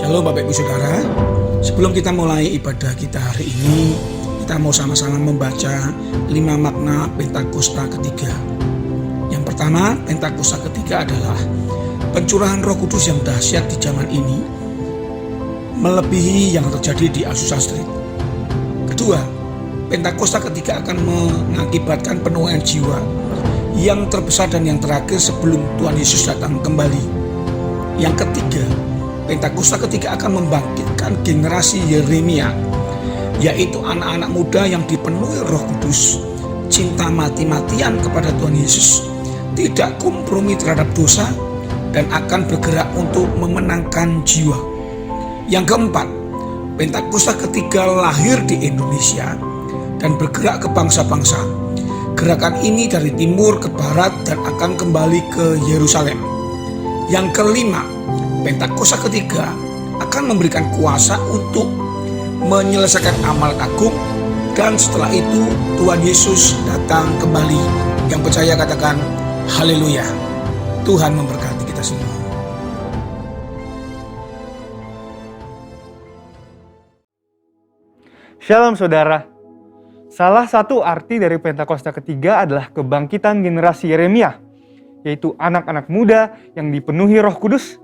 Halo Bapak Ibu Saudara, sebelum kita mulai ibadah kita hari ini, kita mau sama-sama membaca 5 makna Pentakosta ketiga. Yang pertama, Pentakosta ketiga adalah pencurahan Roh Kudus yang dahsyat di zaman ini, melebihi yang terjadi di Azusa Street. Kedua, Pentakosta ketiga akan mengakibatkan penuaian jiwa yang terbesar dan yang terakhir sebelum Tuhan Yesus datang kembali. Yang ketiga, Pentakosta ketiga akan membangkitkan generasi Yeremia, yaitu anak-anak muda yang dipenuhi Roh Kudus, cinta mati-matian kepada Tuhan Yesus, tidak kompromi terhadap dosa, dan akan bergerak untuk memenangkan jiwa. Yang keempat, Pentakosta ketiga lahir di Indonesia dan bergerak ke bangsa-bangsa. Gerakan ini dari timur ke barat dan akan kembali ke Yerusalem. Yang kelima, Pentakosta ketiga akan memberikan kuasa untuk menyelesaikan amal agung, dan setelah itu Tuhan Yesus datang kembali. Yang percaya katakan haleluya. Tuhan memberkati kita semua. Shalom saudara. Salah satu arti dari Pentakosta ketiga adalah kebangkitan generasi Yeremia, yaitu anak-anak muda yang dipenuhi Roh Kudus,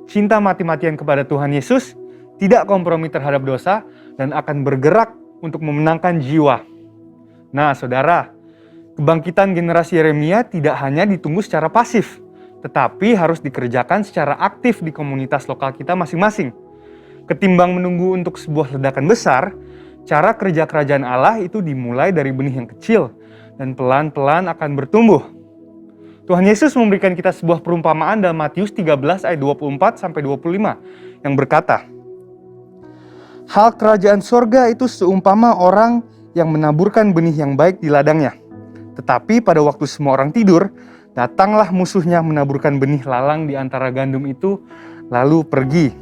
cinta mati-matian kepada Tuhan Yesus, tidak kompromi terhadap dosa, dan akan bergerak untuk memenangkan jiwa. Nah saudara, kebangkitan generasi Yeremia tidak hanya ditunggu secara pasif, tetapi harus dikerjakan secara aktif di komunitas lokal kita masing-masing. Ketimbang menunggu untuk sebuah ledakan besar, cara kerja kerajaan Allah itu dimulai dari benih yang kecil dan pelan-pelan akan bertumbuh. Tuhan Yesus memberikan kita sebuah perumpamaan dalam Matius 13 ayat 24-25 yang berkata, "Hal kerajaan sorga itu seumpama orang yang menaburkan benih yang baik di ladangnya. Tetapi pada waktu semua orang tidur, datanglah musuhnya menaburkan benih lalang di antara gandum itu, lalu pergi."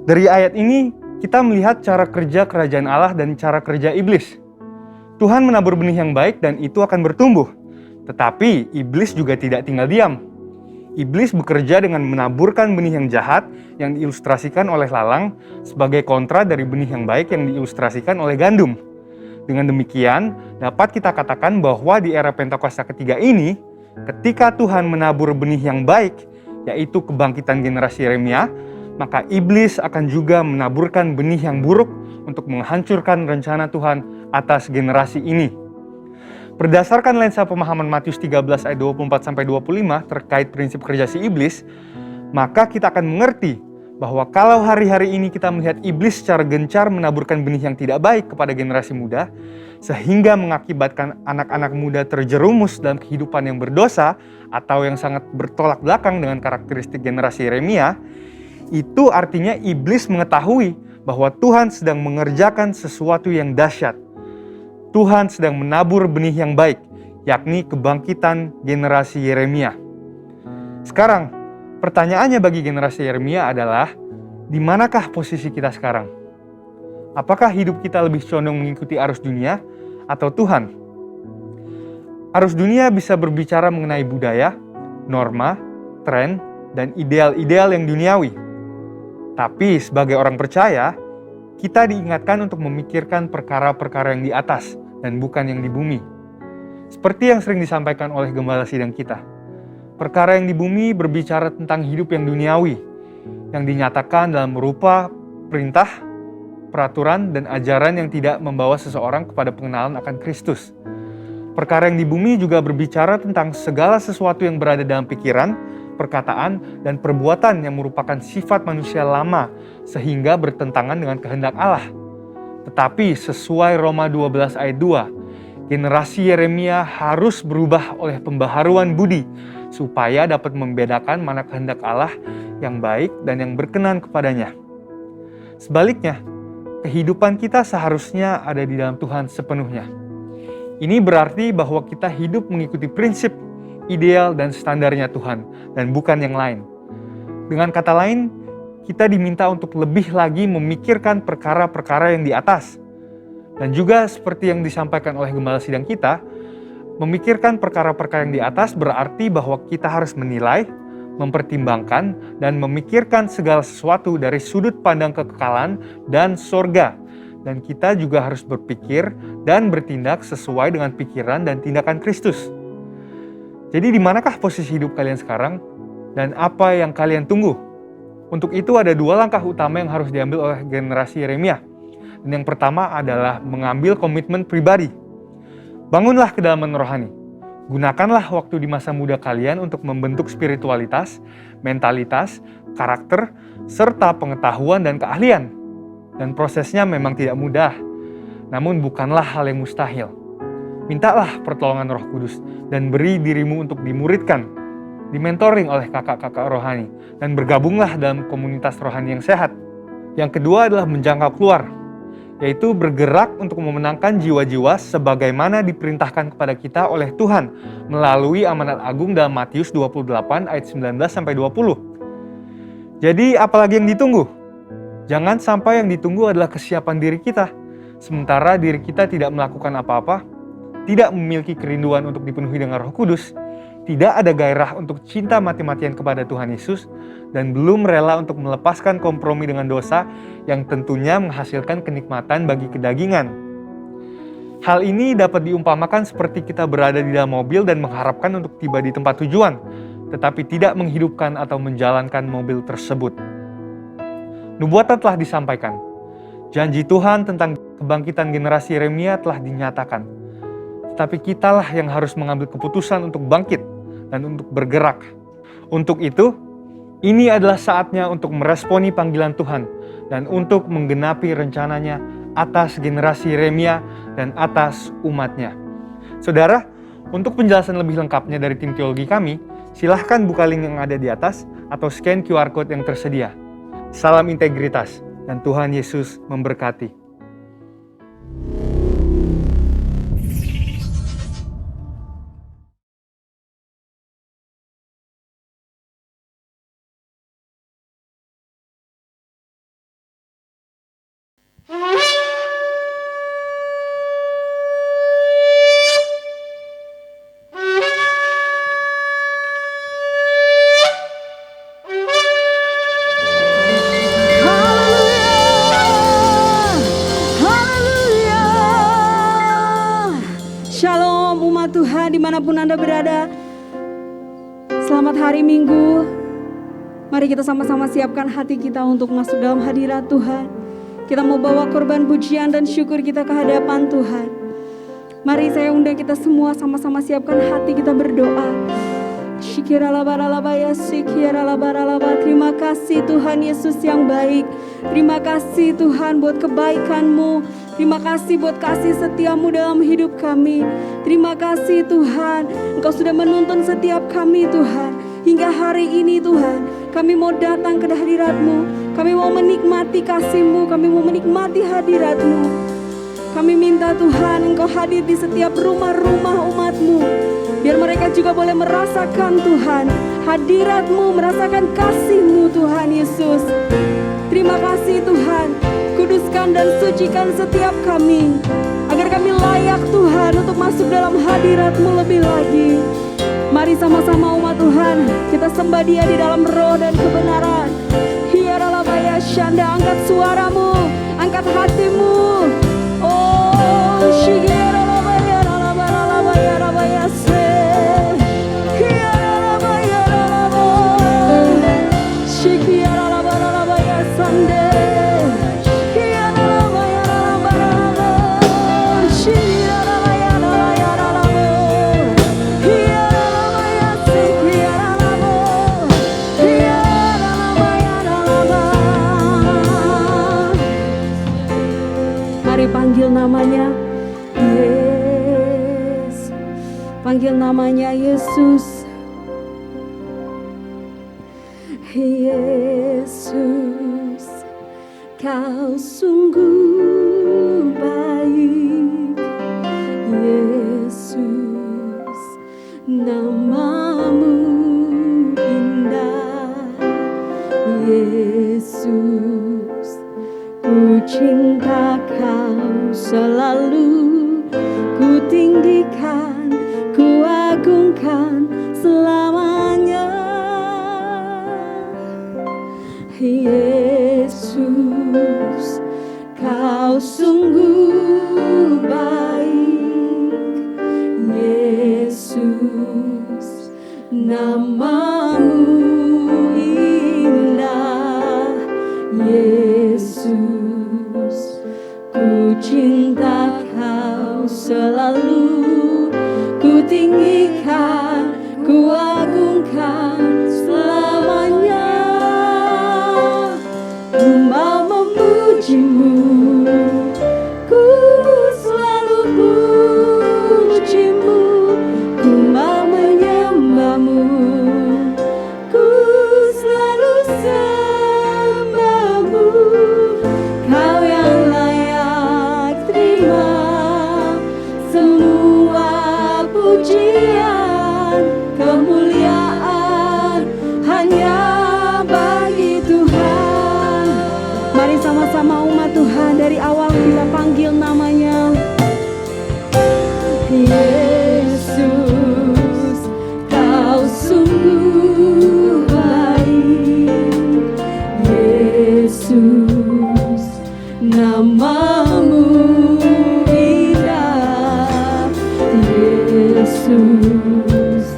Dari ayat ini, kita melihat cara kerja kerajaan Allah dan cara kerja iblis. Tuhan menabur benih yang baik dan itu akan bertumbuh. Tetapi iblis juga tidak tinggal diam. Iblis bekerja dengan menaburkan benih yang jahat yang diilustrasikan oleh lalang sebagai kontra dari benih yang baik yang diilustrasikan oleh gandum. Dengan demikian, dapat kita katakan bahwa di era Pentakosta ketiga ini, ketika Tuhan menabur benih yang baik, yaitu kebangkitan generasi Yeremia, maka iblis akan juga menaburkan benih yang buruk untuk menghancurkan rencana Tuhan atas generasi ini. Berdasarkan lensa pemahaman Matius 13 ayat 24-25 terkait prinsip kerja si iblis, maka kita akan mengerti bahwa kalau hari-hari ini kita melihat iblis secara gencar menaburkan benih yang tidak baik kepada generasi muda, sehingga mengakibatkan anak-anak muda terjerumus dalam kehidupan yang berdosa atau yang sangat bertolak belakang dengan karakteristik generasi Yeremia, itu artinya iblis mengetahui bahwa Tuhan sedang mengerjakan sesuatu yang dahsyat. Tuhan sedang menabur benih yang baik, yakni kebangkitan generasi Yeremia. Sekarang, pertanyaannya bagi generasi Yeremia adalah, di manakah posisi kita sekarang? Apakah hidup kita lebih condong mengikuti arus dunia atau Tuhan? Arus dunia bisa berbicara mengenai budaya, norma, tren, dan ideal-ideal yang duniawi. Tapi sebagai orang percaya, kita diingatkan untuk memikirkan perkara-perkara yang di atas dan bukan yang di bumi. Seperti yang sering disampaikan oleh gembala sidang kita, perkara yang di bumi berbicara tentang hidup yang duniawi, yang dinyatakan dalam rupa perintah, peraturan, dan ajaran yang tidak membawa seseorang kepada pengenalan akan Kristus. Perkara yang di bumi juga berbicara tentang segala sesuatu yang berada dalam pikiran, perkataan, dan perbuatan yang merupakan sifat manusia lama sehingga bertentangan dengan kehendak Allah. Tetapi sesuai Roma 12 ayat 2, generasi Yeremia harus berubah oleh pembaharuan budi supaya dapat membedakan mana kehendak Allah yang baik dan yang berkenan kepadanya. Sebaliknya, kehidupan kita seharusnya ada di dalam Tuhan sepenuhnya. Ini berarti bahwa kita hidup mengikuti prinsip, ideal, dan standarnya Tuhan, dan bukan yang lain. Dengan kata lain, kita diminta untuk lebih lagi memikirkan perkara-perkara yang di atas. Dan juga seperti yang disampaikan oleh gembala sidang kita, memikirkan perkara-perkara yang di atas berarti bahwa kita harus menilai, mempertimbangkan dan memikirkan segala sesuatu dari sudut pandang kekekalan dan sorga. Dan kita juga harus berpikir dan bertindak sesuai dengan pikiran dan tindakan Kristus. Jadi di manakah posisi hidup kalian sekarang? Dan apa yang kalian tunggu? Untuk itu ada 2 langkah utama yang harus diambil oleh generasi Yeremia. Dan yang pertama adalah mengambil komitmen pribadi. Bangunlah kedalaman rohani. Gunakanlah waktu di masa muda kalian untuk membentuk spiritualitas, mentalitas, karakter, serta pengetahuan dan keahlian. Dan prosesnya memang tidak mudah, namun bukanlah hal yang mustahil. Mintalah pertolongan Roh Kudus dan beri dirimu untuk dimuridkan, dimentoring oleh kakak-kakak rohani, dan bergabunglah dalam komunitas rohani yang sehat. Yang kedua adalah menjangkau keluar, yaitu bergerak untuk memenangkan jiwa-jiwa sebagaimana diperintahkan kepada kita oleh Tuhan melalui amanat agung dalam Matius 28 ayat 19-20. Jadi apalagi yang ditunggu? Jangan sampai yang ditunggu adalah kesiapan diri kita, sementara diri kita tidak melakukan apa-apa, tidak memiliki kerinduan untuk dipenuhi dengan Roh Kudus, tidak ada gairah untuk cinta mati-matian kepada Tuhan Yesus, dan belum rela untuk melepaskan kompromi dengan dosa yang tentunya menghasilkan kenikmatan bagi kedagingan. Hal ini dapat diumpamakan seperti kita berada di dalam mobil dan mengharapkan untuk tiba di tempat tujuan, tetapi tidak menghidupkan atau menjalankan mobil tersebut. Nubuatan telah disampaikan. Janji Tuhan tentang kebangkitan generasi Yeremia telah dinyatakan. Tetapi kitalah yang harus mengambil keputusan untuk bangkit dan untuk bergerak. Untuk itu, ini adalah saatnya untuk meresponi panggilan Tuhan dan untuk menggenapi rencananya atas generasi Yeremia dan atas umatnya. Saudara, untuk penjelasan lebih lengkapnya dari tim teologi kami, silahkan buka link yang ada di atas atau scan QR Code yang tersedia. Salam integritas dan Tuhan Yesus memberkati. Dimanapun Anda berada, selamat hari Minggu. Mari kita sama-sama siapkan hati kita untuk masuk dalam hadirat Tuhan. Kita mau bawa korban pujian dan syukur kita ke hadapan Tuhan. Mari saya undang kita semua sama-sama siapkan hati kita berdoa. Terima kasih Tuhan Yesus yang baik. Terima kasih Tuhan buat kebaikan-Mu. Terima kasih buat kasih setiamu dalam hidup kami. Terima kasih Tuhan, Engkau sudah menuntun setiap kami Tuhan. Hingga hari ini Tuhan, kami mau datang ke hadirat-Mu. Kami mau menikmati kasih-Mu, kami mau menikmati hadirat-Mu. Kami minta Tuhan, Engkau hadir di setiap rumah-rumah umat-Mu. Biar mereka juga boleh merasakan Tuhan, hadirat-Mu, merasakan kasih-Mu Tuhan Yesus. Terima kasih Tuhan. Kuduskan dan sucikan setiap kami, agar kami layak Tuhan untuk masuk dalam hadirat-Mu lebih lagi. Mari sama-sama umat Tuhan, kita sembah Dia di dalam roh dan kebenaran. Hiaralabaya Syanda, angkat suaramu, angkat hatimu. Oh, Shigiralabaya Ralabaralabaya Rabaya Se. Hiaralabaya Ralabaya Shigiralabaralabaya Sande. Panggil namanya Yes, panggil namanya Yesus. Yesus, Kau sungguh baik. Yesus, namamu indah. Yesus, ku cinta Kau selalu, ku tinggikan, ku agungkan selamanya. Namamu indah, Yesus. Ku cinta Kau selalu, ku tinggikan, ku agungkan selamanya. Ku mau memuji-Mu, ku selalu puji-Mu. Ku mau menyembah-Mu, ku selalu sembah-Mu. Kau yang layak terima semua pujian, kemuliaan hanya bagi Tuhan. Mari sama-sama umat Tuhan dari awal kita panggil namanya. Yesus, Kau sungguh baik. Yesus, namamu indah. Yesus,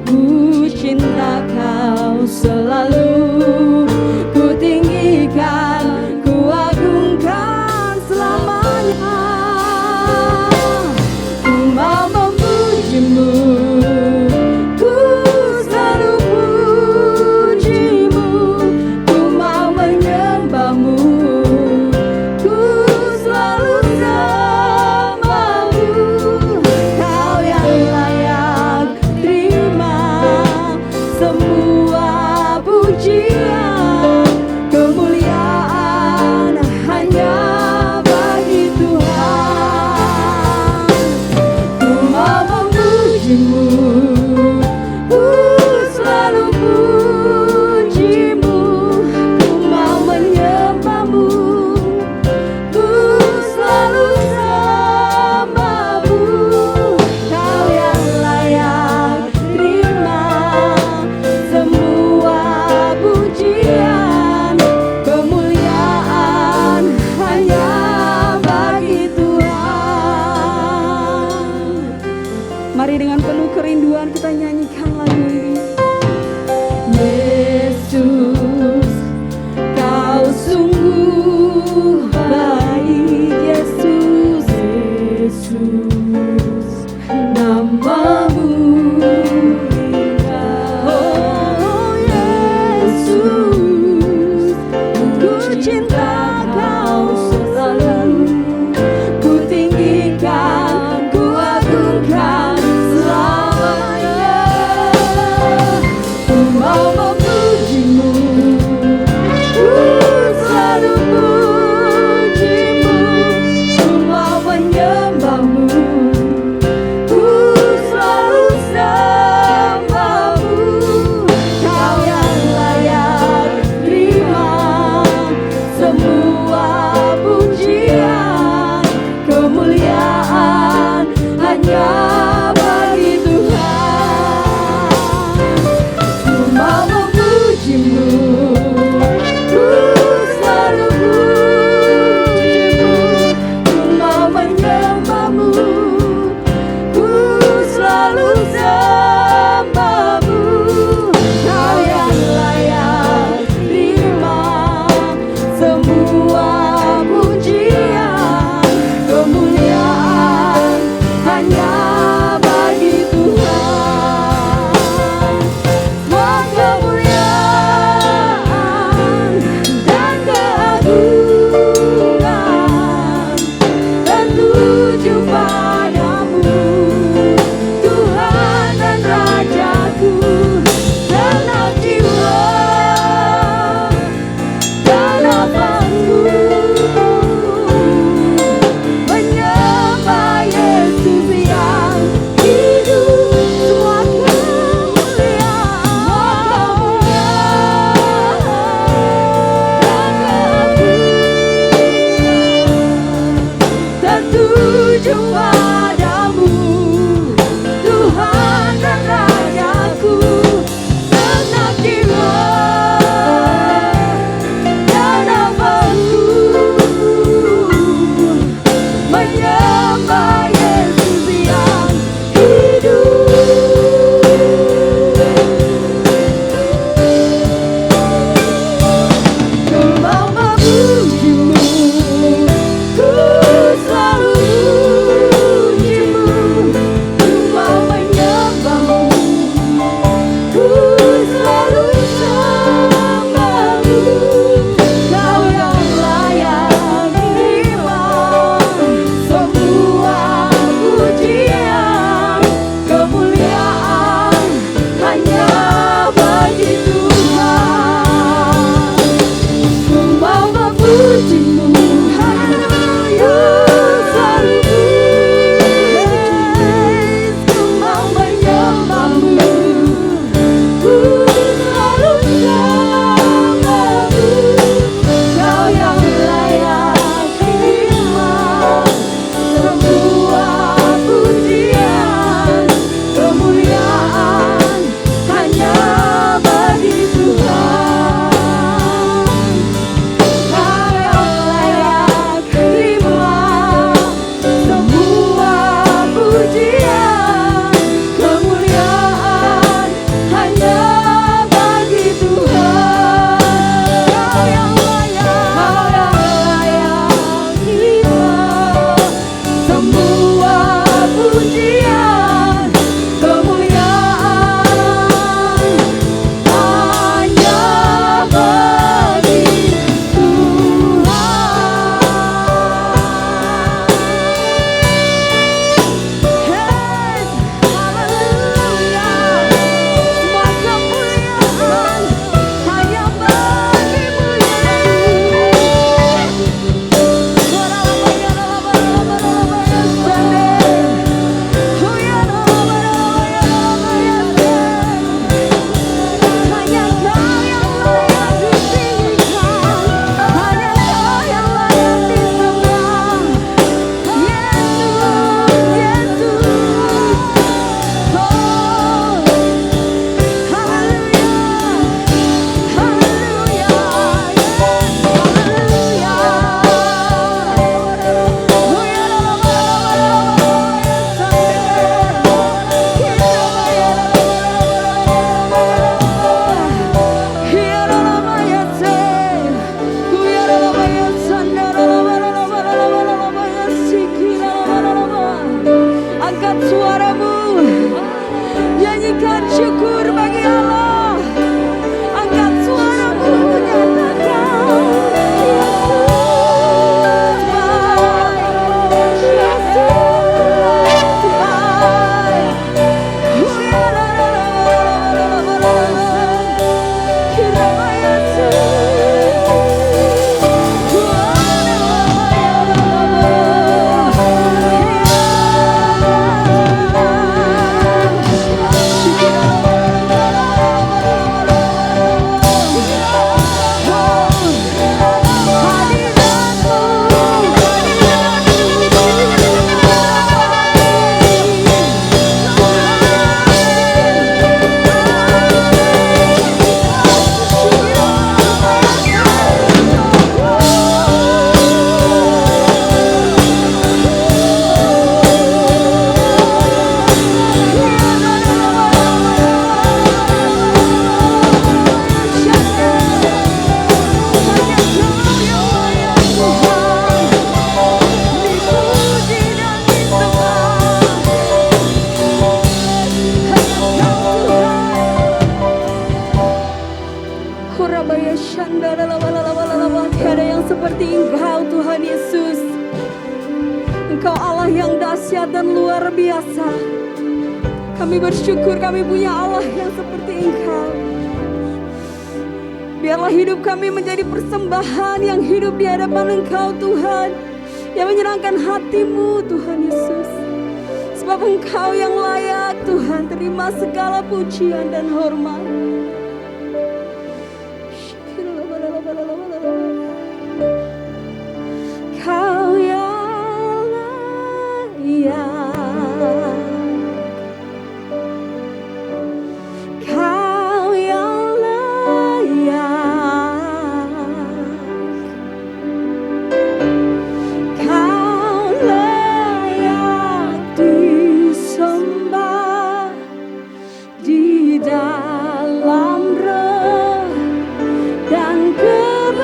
ku cinta Kau selalu, ku tinggikan, ku agungkan selamanya. Ku mau memuji-Mu, ku selalu puji-Mu. Ku mau menyembah-Mu, ku selalu sembah-Mu. Kau yang layak terima semua pujian, kemuliaan hanya bagi Tuhan. Ku mau memuji-Mu, ku selalu puji-Mu. Ku mau menyembah-Mu, ku selalu sembah-Mu. Kau yang layak terima semua pujian, Tiada yang seperti Engkau Tuhan Yesus. Engkau Allah yang dahsyat dan luar biasa. Kami bersyukur kami punya Allah yang seperti Engkau. Biarlah hidup kami menjadi persembahan yang hidup di hadapan Engkau Tuhan, yang menyenangkan hati-Mu Tuhan Yesus. Sebab Engkau yang layak Tuhan, terima segala pujian dan hormat. Kau yang layak, Kau yang layak, Kau layak disembah di dalam roh dan kebenaran.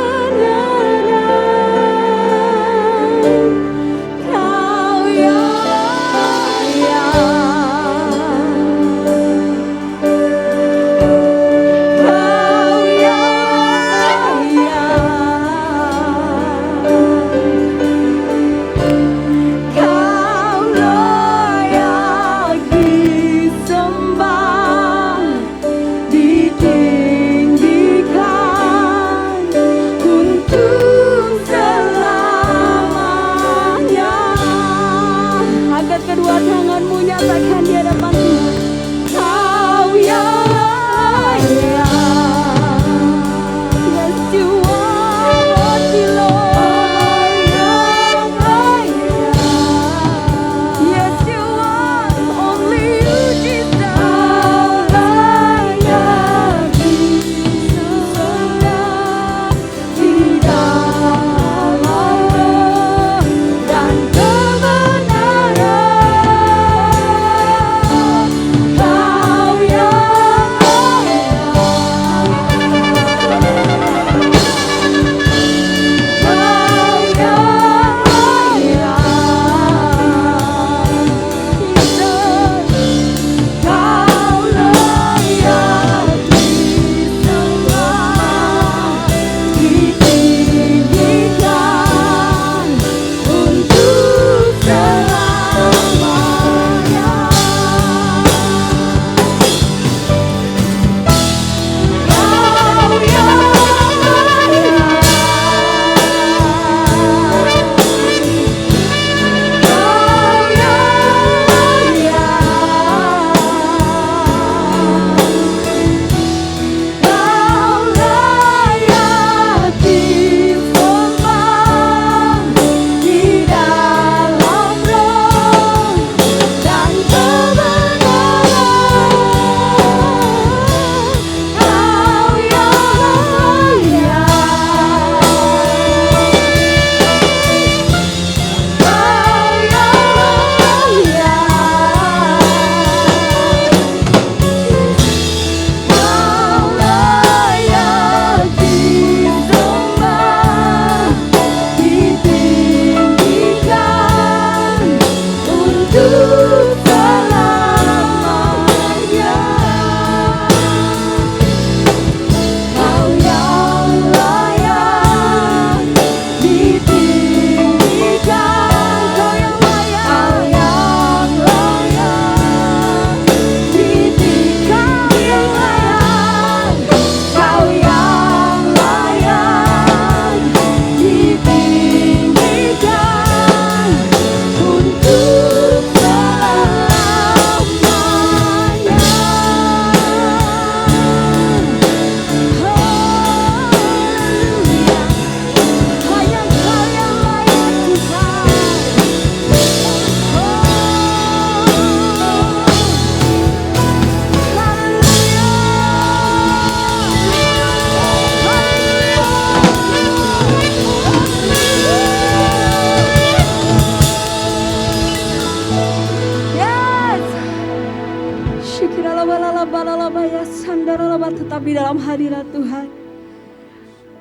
tetap di dalam hadirat Tuhan.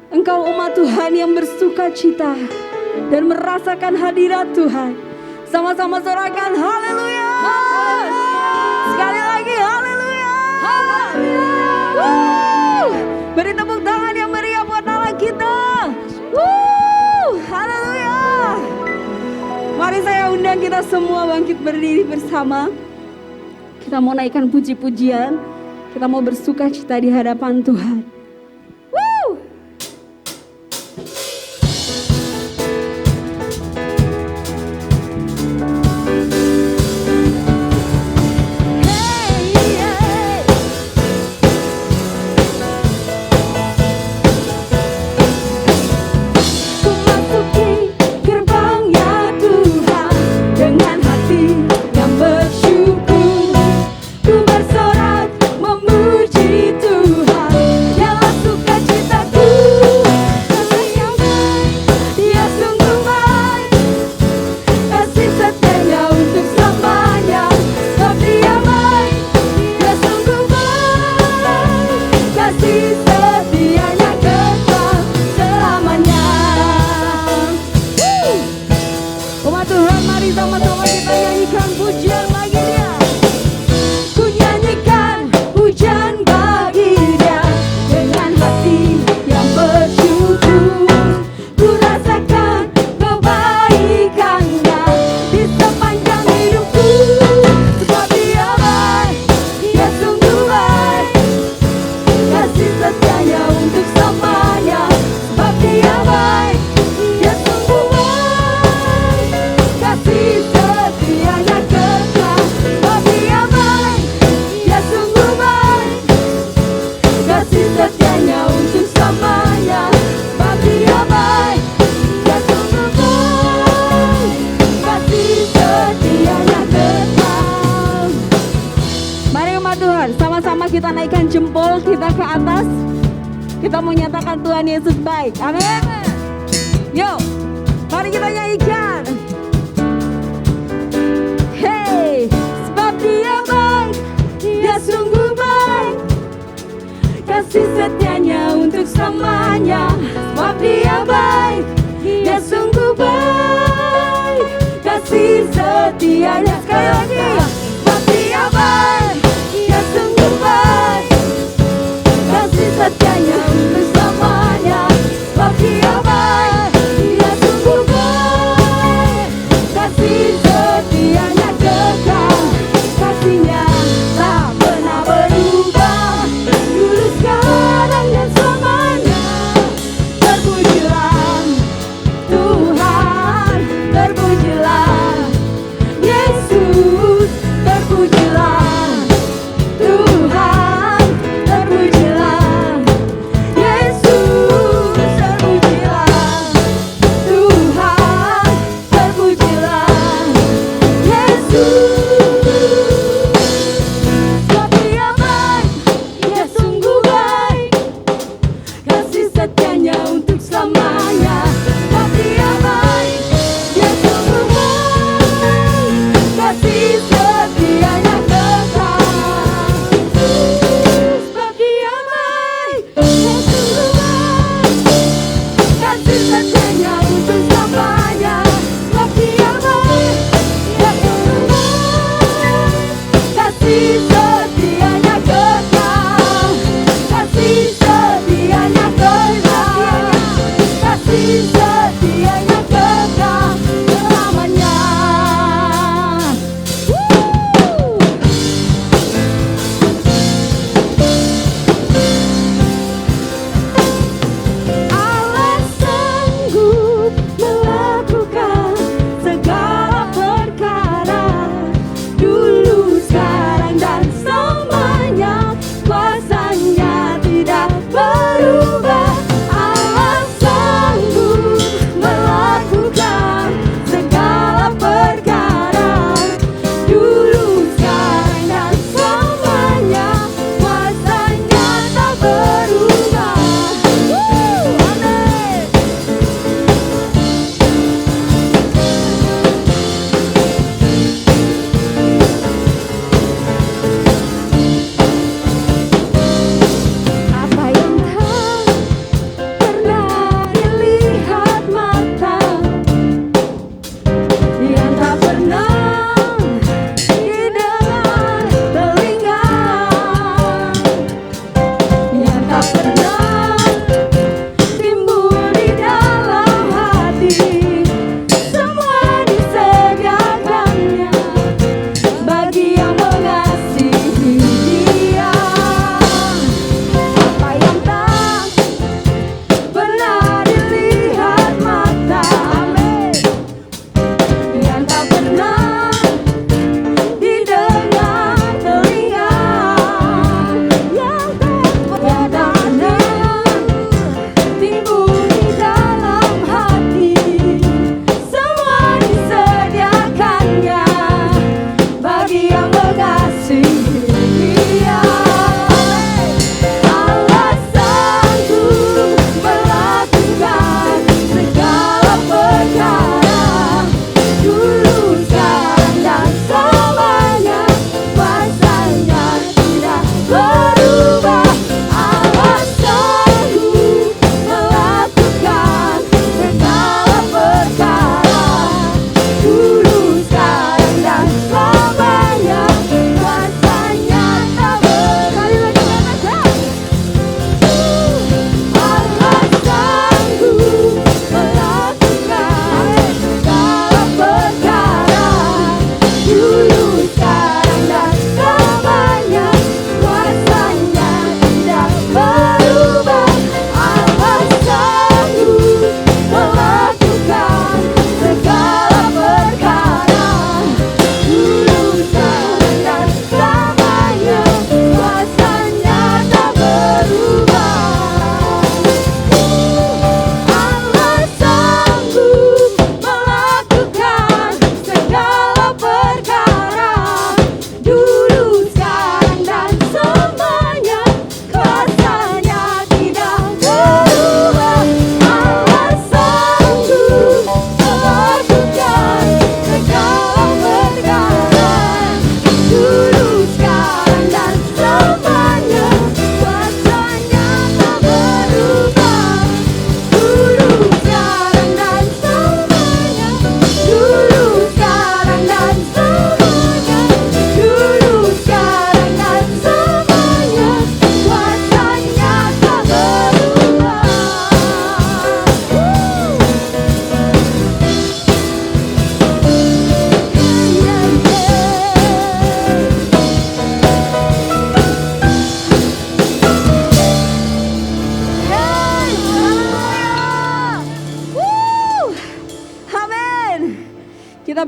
Engkau umat Tuhan yang bersuka cita dan merasakan hadirat Tuhan. Sama-sama sorakan haleluya. Sekali lagi haleluya. Beri tepuk tangan yang meriah buat Allah kita. Haleluya. Mari saya undang kita semua bangkit berdiri bersama. Kita mau naikkan puji-pujian. Kita mau bersuka cita di hadapan Tuhan. Kita naikkan jempol kita ke atas. Kita mau nyatakan Tuhan Yesus baik. Amin. Yuk, mari kita nyanyikan. Hey, sebab Dia baik, Dia sungguh baik. Kasih setianya untuk selamanya. Sebab Dia baik, Dia sungguh baik. Kasih setianya sekali lagi. Sebab Dia baik, Dia sungguh baik. Kasih setianya untuk selamanya. Sebab Dia baik, Dia sungguh baik. Kasih setianya kekal. Kasihnya tak pernah berubah. Dulu, sekarang dan selamanya. Terpujilah Tuhan, terpujilah Yesus, terpujilah Tuhan, terpujilah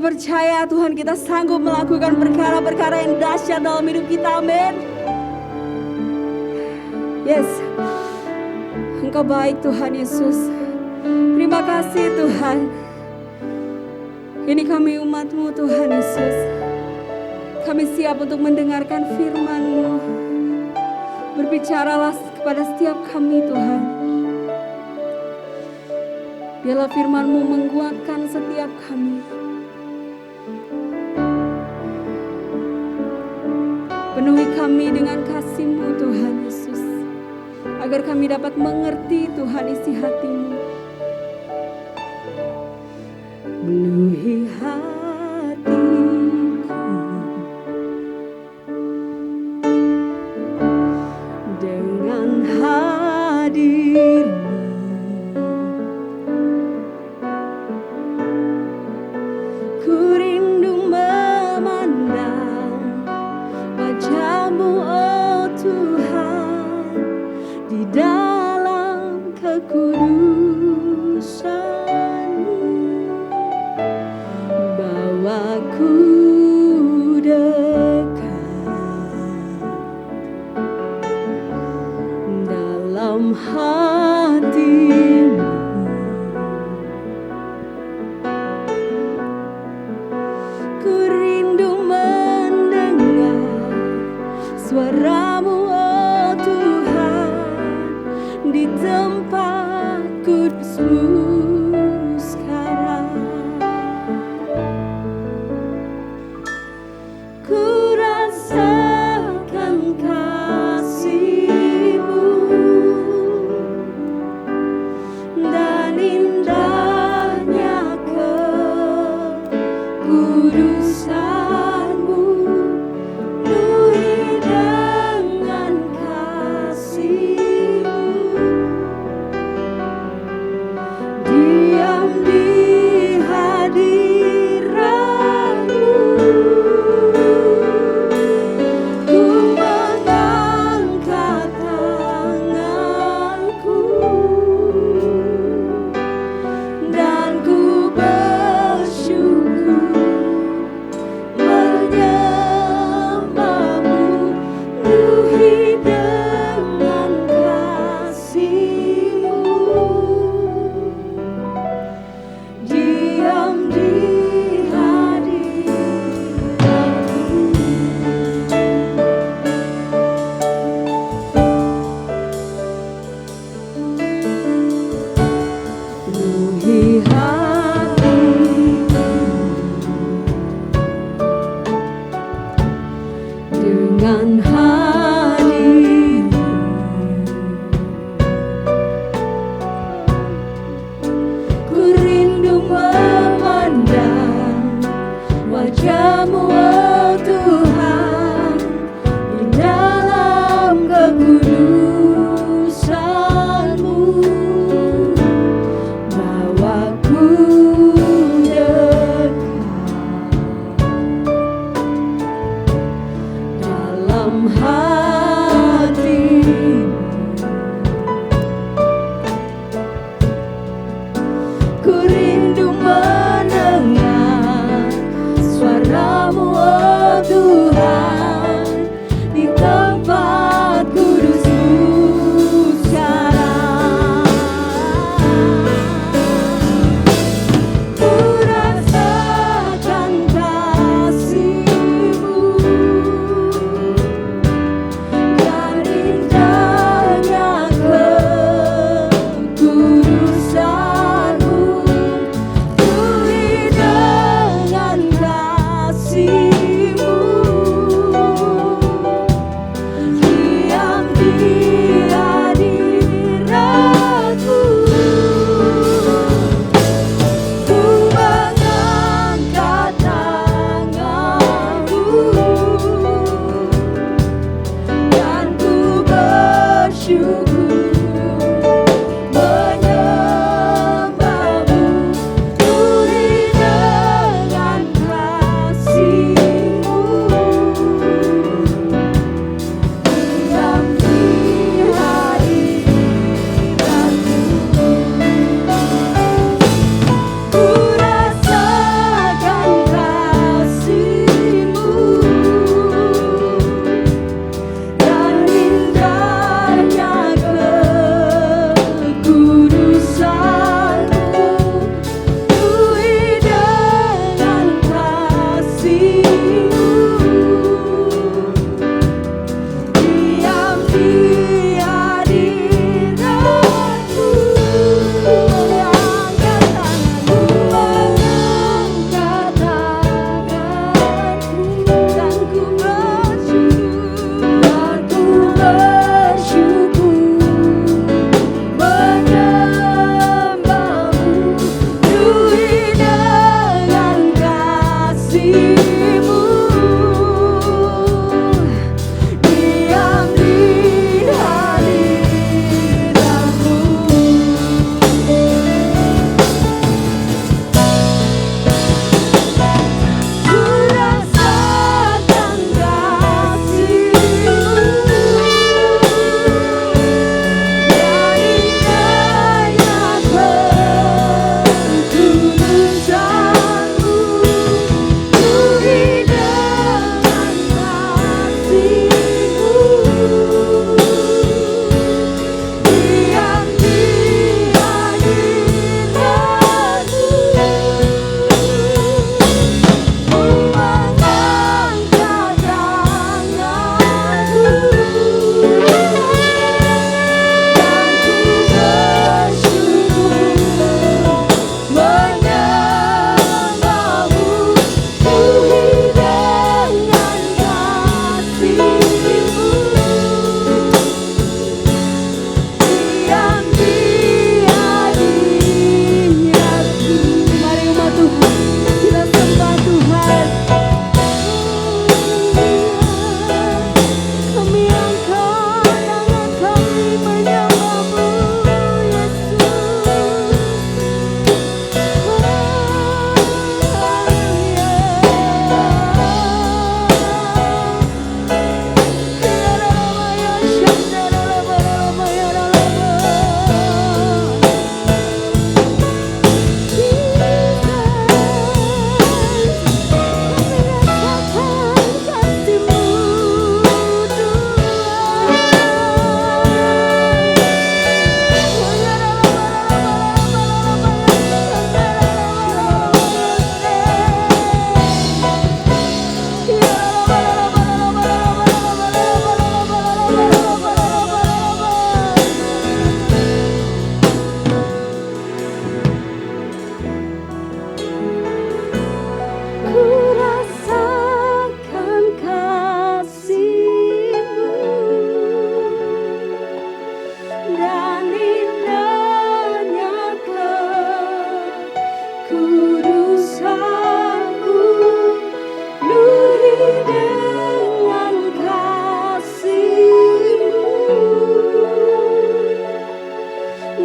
percaya Tuhan kita sanggup melakukan perkara-perkara yang dahsyat dalam hidup kita, amin. Yes, Engkau baik Tuhan Yesus. Terima kasih Tuhan. Ini kami umat-Mu Tuhan Yesus. Kami siap untuk mendengarkan firman-Mu. Berbicaralah kepada setiap kami Tuhan. Biarlah firman-Mu menguatkan setiap kami. Penuhi kami dengan kasih-Mu Tuhan Yesus. Agar kami dapat mengerti Tuhan isi hati-Mu. Penuhi hatiku dengan hadir-Mu. Ku rindu memandang wajah-Mu, oh Tuhan, di dalam kekudusan-Mu. Bawaku dekat dalam hati-Mu. Ku rindu mendengar suara-Mu, oh Tuhan, di tempat kudus-Mu sekarang. Ku rasakan kasih-Mu dan indahnya kekudusan-Mu. Penuhi dengan kasih-Mu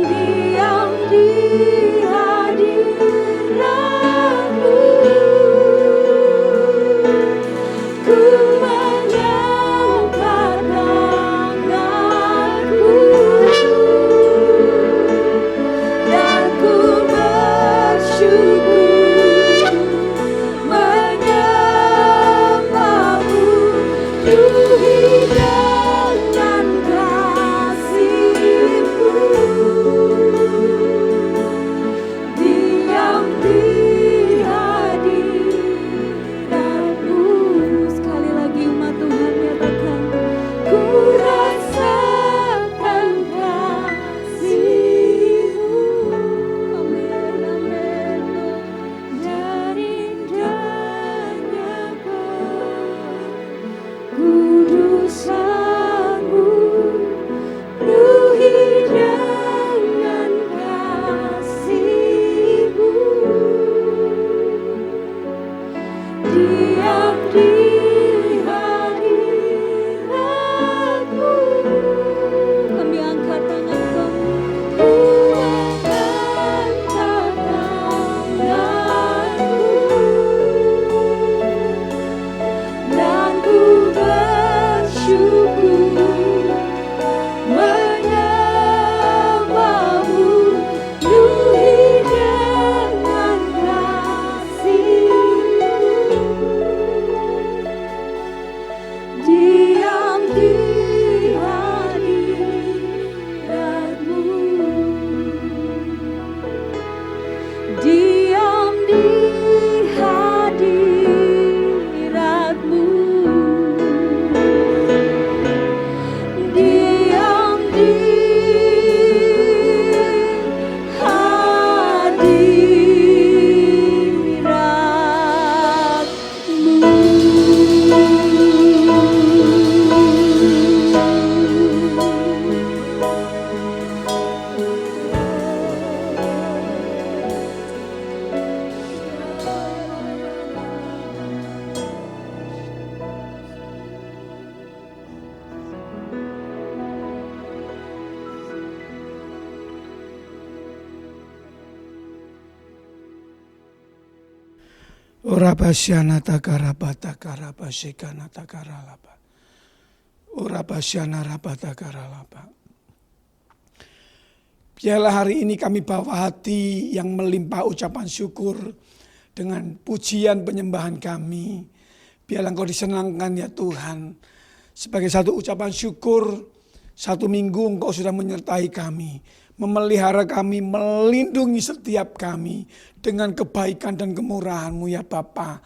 diam di hadiratmu. Ku mengangkat tanganku dan ku bersyukur menyembahmu, Tuhan dengan kasih-Mu. Diam di hadiratmu. Sekali lagi umat Tuhan nyatakan, ku rasakan kasih-Mu. Amin, amin. Dari indahnya kudusanmu, penuhi dengan kasih-Mu. Diam di hadiratmu. Kami angkat tangan kami, ku angkat tanganku dan ku bersyukur menyembahmu, Tuhan dengan kasih-Mu. Diam di hadiratmu. Diam di hadiratmu. Diam di Ora basyana takara batakara basikana takara lapa. Ora basyana rabatakara lapa. Biarlah hari ini kami bawa hati yang melimpah ucapan syukur dengan pujian penyembahan kami. Biarlah Engkau disenangkan ya Tuhan. Sebagai satu ucapan syukur, satu minggu Engkau sudah menyertai kami, memelihara kami, melindungi setiap kami dengan kebaikan dan kemurahan-Mu ya Bapa.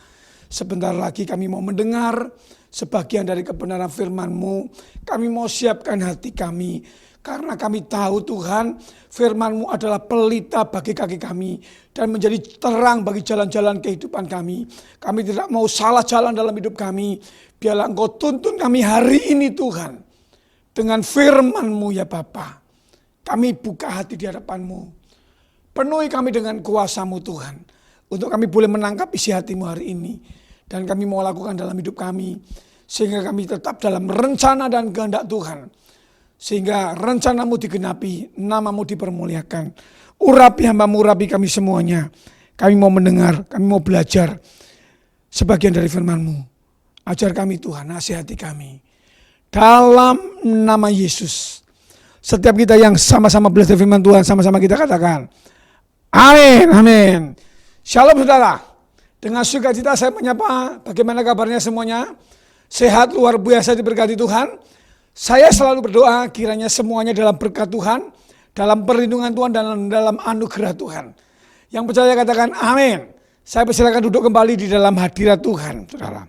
Sebentar lagi kami mau mendengar sebagian dari kebenaran firman-Mu. Kami mau siapkan hati kami, karena kami tahu Tuhan, firman-Mu adalah pelita bagi kaki kami dan menjadi terang bagi jalan-jalan kehidupan kami. Kami tidak mau salah jalan dalam hidup kami. Biarlah Engkau tuntun kami hari ini Tuhan dengan firman-Mu ya Bapa. Kami buka hati di hadapan-Mu. Penuhi kami dengan kuasa-Mu Tuhan. Untuk kami boleh menangkap isi hati-Mu hari ini. Dan kami mau lakukan dalam hidup kami. Sehingga kami tetap dalam rencana dan kehendak Tuhan. Sehingga rencana-Mu digenapi, nama-Mu dipermuliakan. Urapi hamba-Mu, urapi kami semuanya. Kami mau mendengar, kami mau belajar sebagian dari firman-Mu. Ajar kami Tuhan, nasihati kami. Dalam nama Yesus. Setiap kita yang sama-sama belajar firman Tuhan, sama-sama kita katakan, amin, amin. Shalom saudara. Dengan sukacita saya menyapa, bagaimana kabarnya semuanya? Sehat, luar biasa, diberkati Tuhan. Saya selalu berdoa kiranya semuanya dalam berkat Tuhan, dalam perlindungan Tuhan, dan dalam anugerah Tuhan. Yang percaya katakan amin. Saya persilakan duduk kembali di dalam hadirat Tuhan, saudara.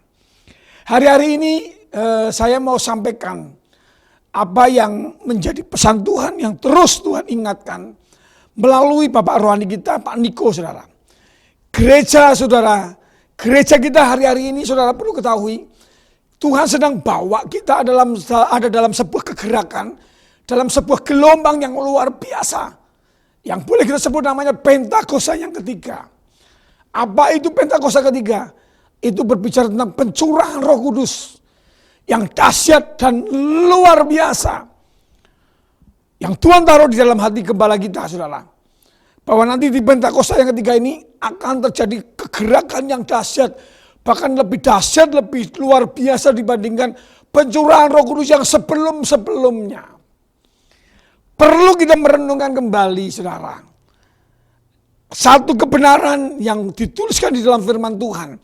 Hari-hari ini saya mau sampaikan apa yang menjadi pesan Tuhan yang terus Tuhan ingatkan melalui Bapak rohani kita, Pak Niko, saudara. Gereja, saudara, gereja kita hari-hari ini, saudara perlu ketahui, Tuhan sedang bawa kita ada dalam sebuah kegerakan, dalam sebuah gelombang yang luar biasa, yang boleh kita sebut namanya Pentakosta yang ketiga. Apa itu Pentakosta ketiga? Itu berbicara tentang pencurahan Roh Kudus yang dahsyat dan luar biasa. yang Tuhan taruh di dalam hati gembala kita, saudara. Bahwa nanti di Pentakosta yang ketiga ini akan terjadi kegerakan yang dahsyat. Bahkan lebih dahsyat, lebih luar biasa dibandingkan pencurahan Roh Kudus yang sebelum-sebelumnya. Perlu kita merenungkan kembali, saudara. Satu kebenaran yang dituliskan di dalam firman Tuhan.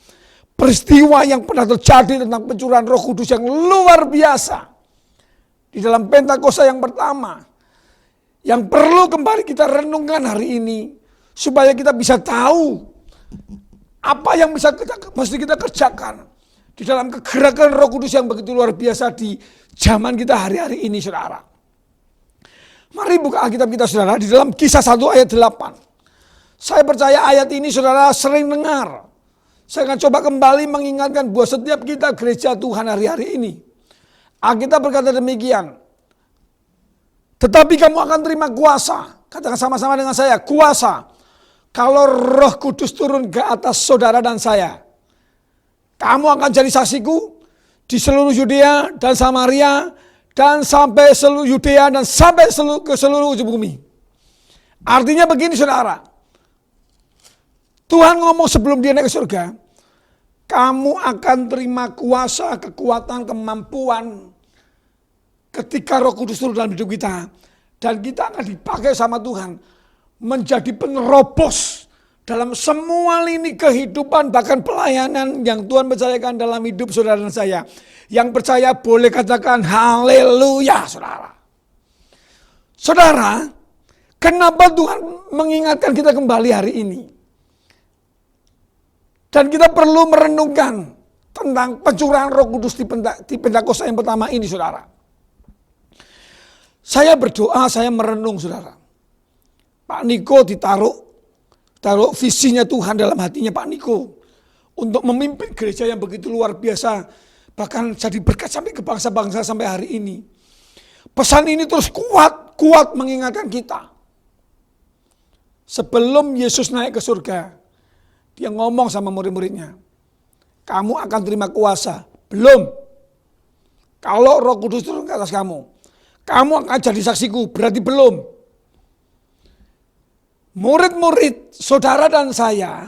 Peristiwa yang pernah terjadi tentang pencurahan Roh Kudus yang luar biasa. Di dalam Pentakosta yang pertama. Yang perlu kembali kita renungkan hari ini. Supaya kita bisa tahu apa yang mesti kita kerjakan. Di dalam kegerakan Roh Kudus yang begitu luar biasa di zaman kita hari-hari ini, saudara. Mari buka Alkitab kita, saudara. Di dalam Kisah 1 ayat 8. Saya percaya ayat ini saudara sering dengar. Saya akan coba kembali mengingatkan buat setiap kita gereja Tuhan hari-hari ini. Alkitab berkata demikian. Tetapi kamu akan terima kuasa. Katakan sama-sama dengan saya, kuasa. Kalau Roh Kudus turun ke atas saudara dan saya. Kamu akan jadi saksiku di seluruh Yudea dan Samaria. Dan sampai seluruh Yudea dan sampai ke seluruh ujung bumi. Artinya begini saudara. Tuhan ngomong sebelum dia naik ke surga, kamu akan terima kuasa, kekuatan, kemampuan ketika Roh Kudus turun dalam hidup kita. Dan kita akan dipakai sama Tuhan menjadi penerobos dalam semua lini kehidupan, bahkan pelayanan yang Tuhan percayakan dalam hidup saudara dan saya. Yang percaya boleh katakan haleluya, saudara. Saudara, kenapa Tuhan mengingatkan kita kembali hari ini? Dan kita perlu merenungkan tentang pencurahan Roh Kudus di Pentakosta yang pertama ini, saudara. Saya berdoa, saya merenung, saudara. Pak Niko taruh visinya Tuhan dalam hatinya Pak Niko untuk memimpin gereja yang begitu luar biasa, bahkan jadi berkat sampai ke bangsa-bangsa sampai hari ini. Pesan ini terus kuat mengingatkan kita. Sebelum Yesus naik ke surga, dia ngomong sama murid-muridnya, kamu akan terima kuasa. Belum. Kalau Roh Kudus turun ke atas kamu akan jadi saksiku. Berarti belum. Murid-murid, saudara dan saya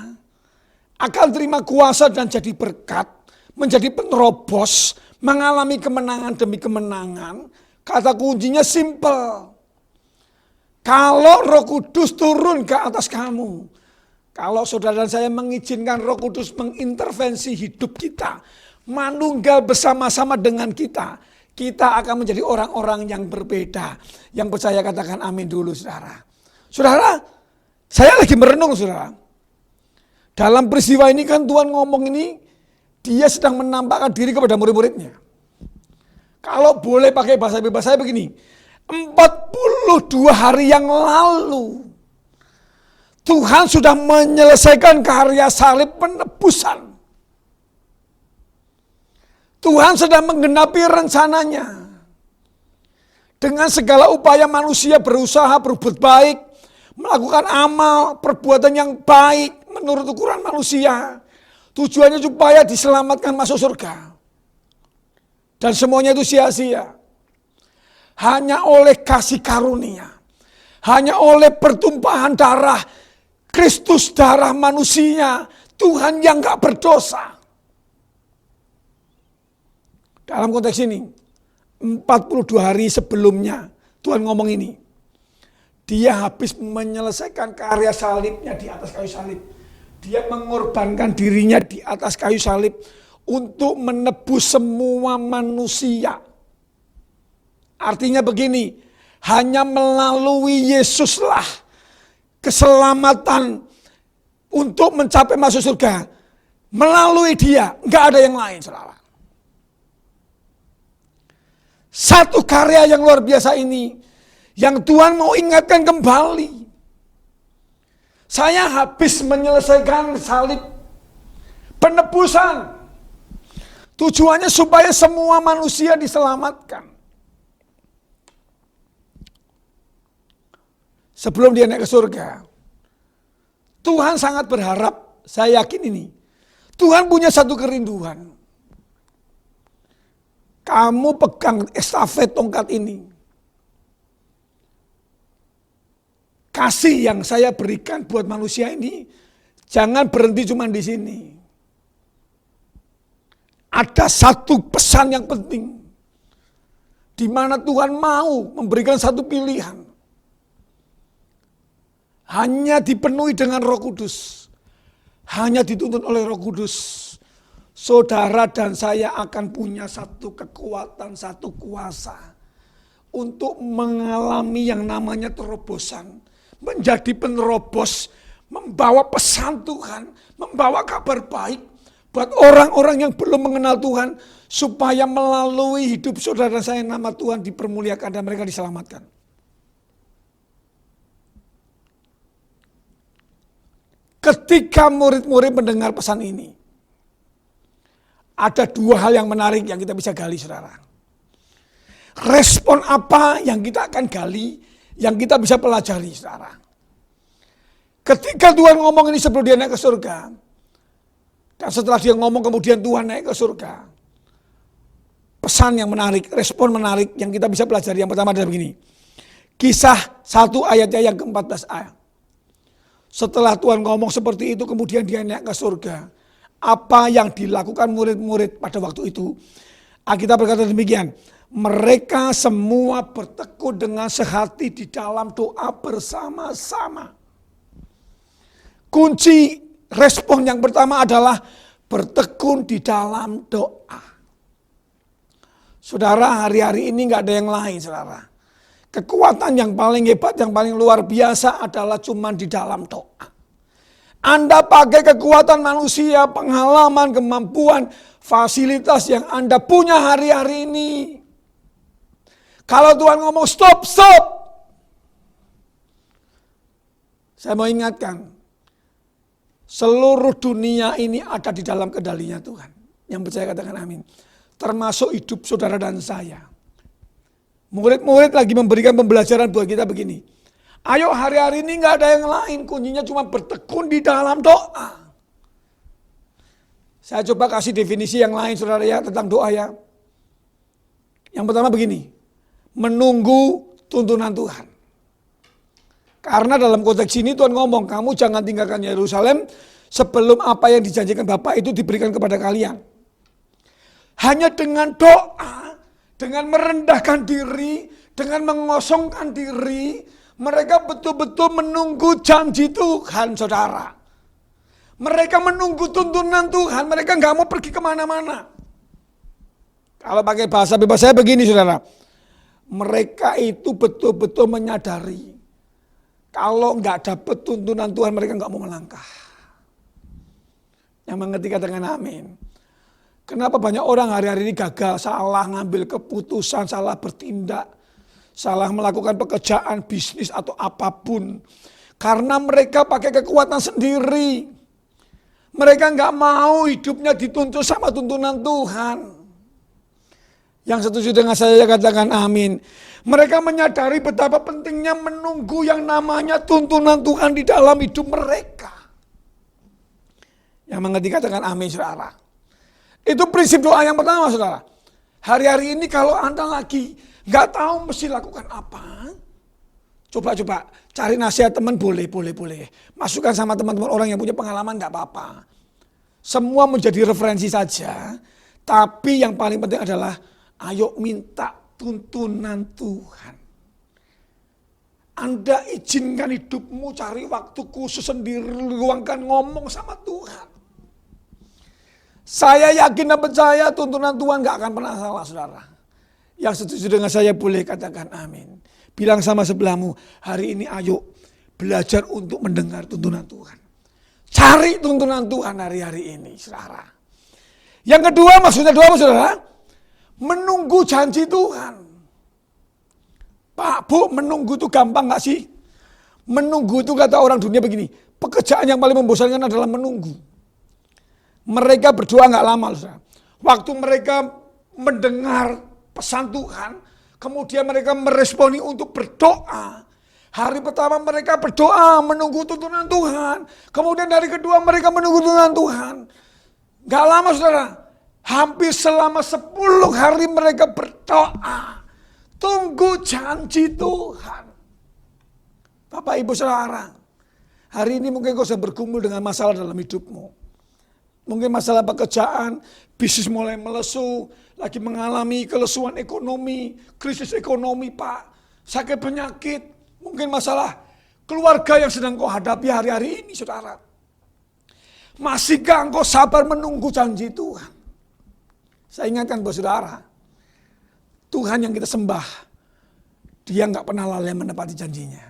akan terima kuasa dan jadi berkat, menjadi penerobos, mengalami kemenangan demi kemenangan. Kata kuncinya simple. Kalau Roh Kudus turun ke atas kamu, kalau saudara dan saya mengizinkan Roh Kudus mengintervensi hidup kita, manunggal bersama-sama dengan kita, kita akan menjadi orang-orang yang berbeda. Yang percaya katakan amin dulu, saudara. Saudara, saya lagi merenung, saudara. Dalam peristiwa ini kan Tuhan ngomong ini, dia sedang menampakkan diri kepada murid-muridnya. Kalau boleh pakai bahasa bebas saya begini, 42 hari yang lalu, Tuhan sudah menyelesaikan karya salib penebusan. Tuhan sedang menggenapi rencananya. Dengan segala upaya manusia berusaha berbuat baik, melakukan amal, perbuatan yang baik menurut ukuran manusia. Tujuannya supaya diselamatkan masuk surga. Dan semuanya itu sia-sia. Hanya oleh kasih karunia. Hanya oleh pertumpahan darah Kristus, darah manusia, Tuhan yang gak berdosa. Dalam konteks ini, 42 hari sebelumnya Tuhan ngomong ini. Dia habis menyelesaikan karya salibnya di atas kayu salib. Dia mengorbankan dirinya di atas kayu salib untuk menebus semua manusia. Artinya begini, hanya melalui Yesuslah keselamatan untuk mencapai masuk surga. Melalui dia, enggak ada yang lain, saudara. Satu karya yang luar biasa ini, yang Tuhan mau ingatkan kembali. Saya habis menyelesaikan salib penebusan. Tujuannya supaya semua manusia diselamatkan. Sebelum dia naik ke surga, Tuhan sangat berharap, saya yakin ini, Tuhan punya satu kerinduan. Kamu pegang estafet tongkat ini. kasih yang saya berikan buat manusia ini jangan berhenti cuma di sini. Ada satu pesan yang penting, di mana Tuhan mau memberikan satu pilihan. Hanya dipenuhi dengan Roh Kudus, hanya dituntun oleh Roh Kudus, saudara dan saya akan punya satu kekuatan, satu kuasa untuk mengalami yang namanya terobosan, menjadi penerobos, membawa pesan Tuhan, membawa kabar baik buat orang-orang yang belum mengenal Tuhan, supaya melalui hidup saudara saya nama Tuhan dipermuliakan dan mereka diselamatkan. Ketika murid-murid mendengar pesan ini, ada dua hal yang menarik yang kita bisa gali, saudara. Respon apa yang kita akan gali, yang kita bisa pelajari, saudara. Ketika Tuhan ngomong ini sebelum dia naik ke surga, dan setelah dia ngomong kemudian Tuhan naik ke surga, pesan yang menarik, respon menarik yang kita bisa pelajari. Yang pertama adalah begini, Kisah 1 ayatnya yang ke-14a. Setelah Tuhan ngomong seperti itu, kemudian dia naik ke surga. Apa yang dilakukan murid-murid pada waktu itu? Alkitab berkata demikian, mereka semua bertekun dengan sehati di dalam doa bersama-sama. Kunci respon yang pertama adalah bertekun di dalam doa. Saudara, hari-hari ini gak ada yang lain, saudara. Kekuatan yang paling hebat, yang paling luar biasa adalah cuma di dalam doa. Anda pakai kekuatan manusia, pengalaman, kemampuan, fasilitas yang Anda punya hari-hari ini. Kalau Tuhan ngomong stop. Saya mau ingatkan, seluruh dunia ini ada di dalam kendalinya Tuhan. Yang percaya katakan amin. Termasuk hidup saudara dan saya. Murid-murid lagi memberikan pembelajaran buat kita begini. Ayo hari-hari ini gak ada yang lain, kuncinya cuma bertekun di dalam doa. Saya coba kasih definisi yang lain saudara ya tentang doa ya. Yang pertama begini, menunggu tuntunan Tuhan. Karena dalam konteks ini Tuhan ngomong, kamu jangan tinggalkan Yerusalem sebelum apa yang dijanjikan Bapa itu diberikan kepada kalian. Hanya dengan doa, dengan merendahkan diri, dengan mengosongkan diri, mereka betul-betul menunggu janji Tuhan, saudara. Mereka menunggu tuntunan Tuhan, mereka gak mau pergi kemana-mana. Kalau pakai bahasa bebas saya begini, saudara. Mereka itu betul-betul menyadari, kalau gak dapat tuntunan Tuhan, mereka gak mau melangkah. Yang mengerti katakan amin. Kenapa banyak orang hari-hari ini gagal, salah ngambil keputusan, salah bertindak, salah melakukan pekerjaan, bisnis atau apapun. Karena mereka pakai kekuatan sendiri. Mereka nggak mau hidupnya dituntun sama tuntunan Tuhan. Yang setuju dengan saya katakan amin. Mereka menyadari betapa pentingnya menunggu yang namanya tuntunan Tuhan di dalam hidup mereka. Yang mengerti katakan amin, saudara. Itu prinsip doa yang pertama, saudara. Hari-hari ini kalau Anda lagi gak tahu mesti lakukan apa, coba cari nasihat teman boleh. Masukkan sama teman-teman orang yang punya pengalaman gak apa-apa. Semua menjadi referensi saja. Tapi yang paling penting adalah ayo minta tuntunan Tuhan. Anda izinkan hidupmu cari waktu khusus sendiri, luangkan ngomong sama Tuhan. Saya yakin dan percaya tuntunan Tuhan gak akan pernah salah, saudara. Yang setuju dengan saya boleh katakan amin. Bilang sama sebelahmu, hari ini ayo belajar untuk mendengar tuntunan Tuhan. Cari tuntunan Tuhan hari-hari ini, saudara. Yang kedua, maksudnya doa, saudara, menunggu janji Tuhan. Pak, Bu, menunggu itu gampang gak sih? Menunggu itu kata orang dunia begini, pekerjaan yang paling membosankan adalah menunggu. Mereka berdoa gak lama, saudara. Waktu mereka mendengar pesan Tuhan, kemudian mereka meresponi untuk berdoa. Hari pertama mereka berdoa menunggu tuntunan Tuhan. Kemudian hari kedua mereka menunggu tuntunan Tuhan. Gak lama, saudara. Hampir selama 10 hari mereka berdoa. Tunggu janji Tuhan. Bapak Ibu Saudara, hari ini mungkin kau sedang bergumul dengan masalah dalam hidupmu. Mungkin masalah pekerjaan, bisnis mulai melesu, lagi mengalami kelesuan ekonomi, krisis ekonomi Pak, sakit penyakit, mungkin masalah keluarga yang sedang kau hadapi hari-hari ini saudara. Masihkah engkau sabar menunggu janji Tuhan? Saya ingatkan buat saudara, Tuhan yang kita sembah, Dia nggak pernah lalai menepati janjinya.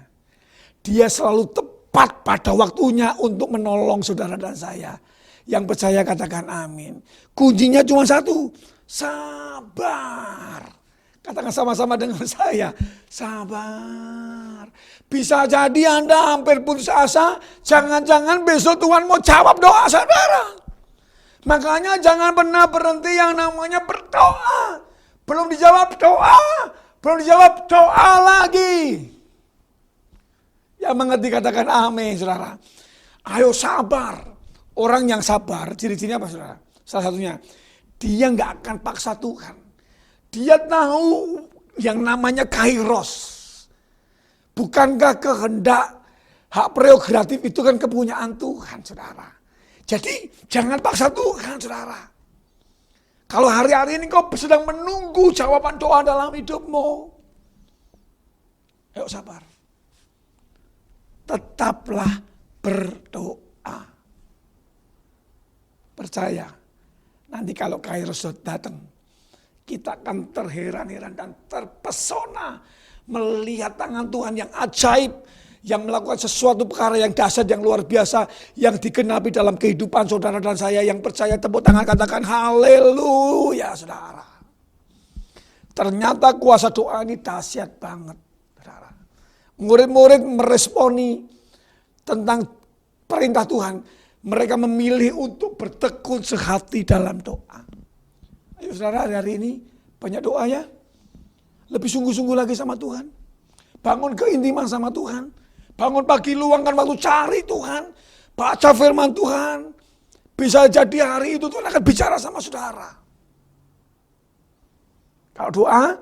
Dia selalu tepat pada waktunya untuk menolong saudara dan saya. Yang percaya katakan amin. Kuncinya cuma satu, sabar. Katakan sama-sama dengan saya, sabar. Bisa jadi Anda hampir putus asa, jangan-jangan besok Tuhan mau jawab doa saudara. Makanya jangan pernah berhenti yang namanya berdoa. Belum dijawab doa lagi. Yang mengerti katakan amin saudara. Ayo sabar. Orang yang sabar, ciri-cirinya apa saudara? Salah satunya, dia nggak akan paksa Tuhan. Dia tahu yang namanya kairos. Bukankah kehendak, hak prerogatif itu kan kepunyaan Tuhan saudara. Jadi jangan paksa Tuhan saudara. Kalau hari-hari ini kau sedang menunggu jawaban doa dalam hidupmu, ayo sabar. Tetaplah berdoa. Percaya, nanti kalau kairos datang, kita akan terheran-heran dan terpesona melihat tangan Tuhan yang ajaib, yang melakukan sesuatu perkara yang dahsyat, yang luar biasa, yang digenapi dalam kehidupan saudara dan saya yang percaya. Tepuk tangan katakan haleluya saudara. Ternyata kuasa doa ini dahsyat banget saudara. Murid-murid meresponi tentang perintah Tuhan. Mereka memilih untuk bertekun sehati dalam doa. Ayo saudara, hari ini banyak doa ya. Lebih sungguh-sungguh lagi sama Tuhan. Bangun keintiman sama Tuhan. Bangun pagi, luangkan waktu cari Tuhan. Baca firman Tuhan. Bisa jadi hari itu Tuhan akan bicara sama saudara. Kalau doa,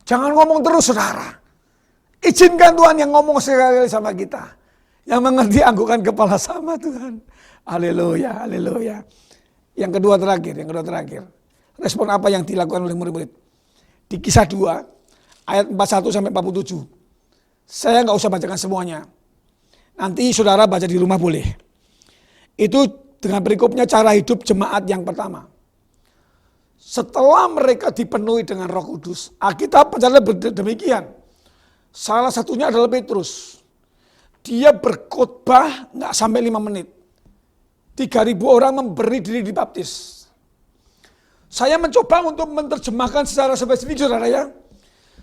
jangan ngomong terus saudara. Izinkan Tuhan yang ngomong sekali-kali sama kita. Yang mengerti anggukan kepala sama Tuhan. Haleluya, haleluya. Yang kedua terakhir. Respon apa yang dilakukan oleh murid-murid? Di Kisah 2, ayat 41 sampai 47. Saya nggak usah bacakan semuanya. Nanti saudara baca di rumah boleh. Itu dengan perikopnya cara hidup jemaat yang pertama. Setelah mereka dipenuhi dengan Roh Kudus, Alkitab mencatat demikian. Salah satunya adalah Petrus. Dia berkhotbah nggak sampai 5 menit. 3.000 orang memberi diri dibaptis. Saya mencoba untuk menerjemahkan secara spesifik saudara ya.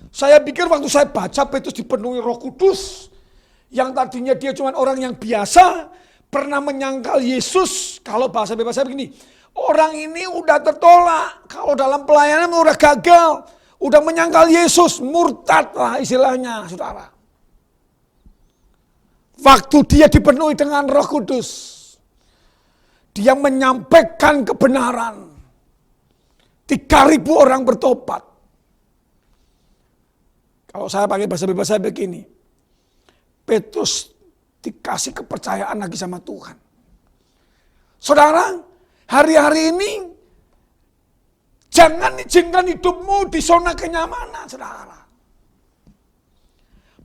Saya pikir waktu saya baca Petrus dipenuhi Roh Kudus, yang tadinya dia cuma orang yang biasa, pernah menyangkal Yesus. Kalau bahasa bebas saya begini, orang ini udah tertolak, kalau dalam pelayanan udah gagal, udah menyangkal Yesus, murtad lah istilahnya saudara. Waktu dia dipenuhi dengan Roh Kudus, dia menyampaikan kebenaran. 3.000 orang bertobat. Kalau saya pakai bahasa bebas saya begini, Petrus dikasih kepercayaan lagi sama Tuhan. Saudara, hari-hari ini jangan izinkan hidupmu di zona kenyamanan, saudara.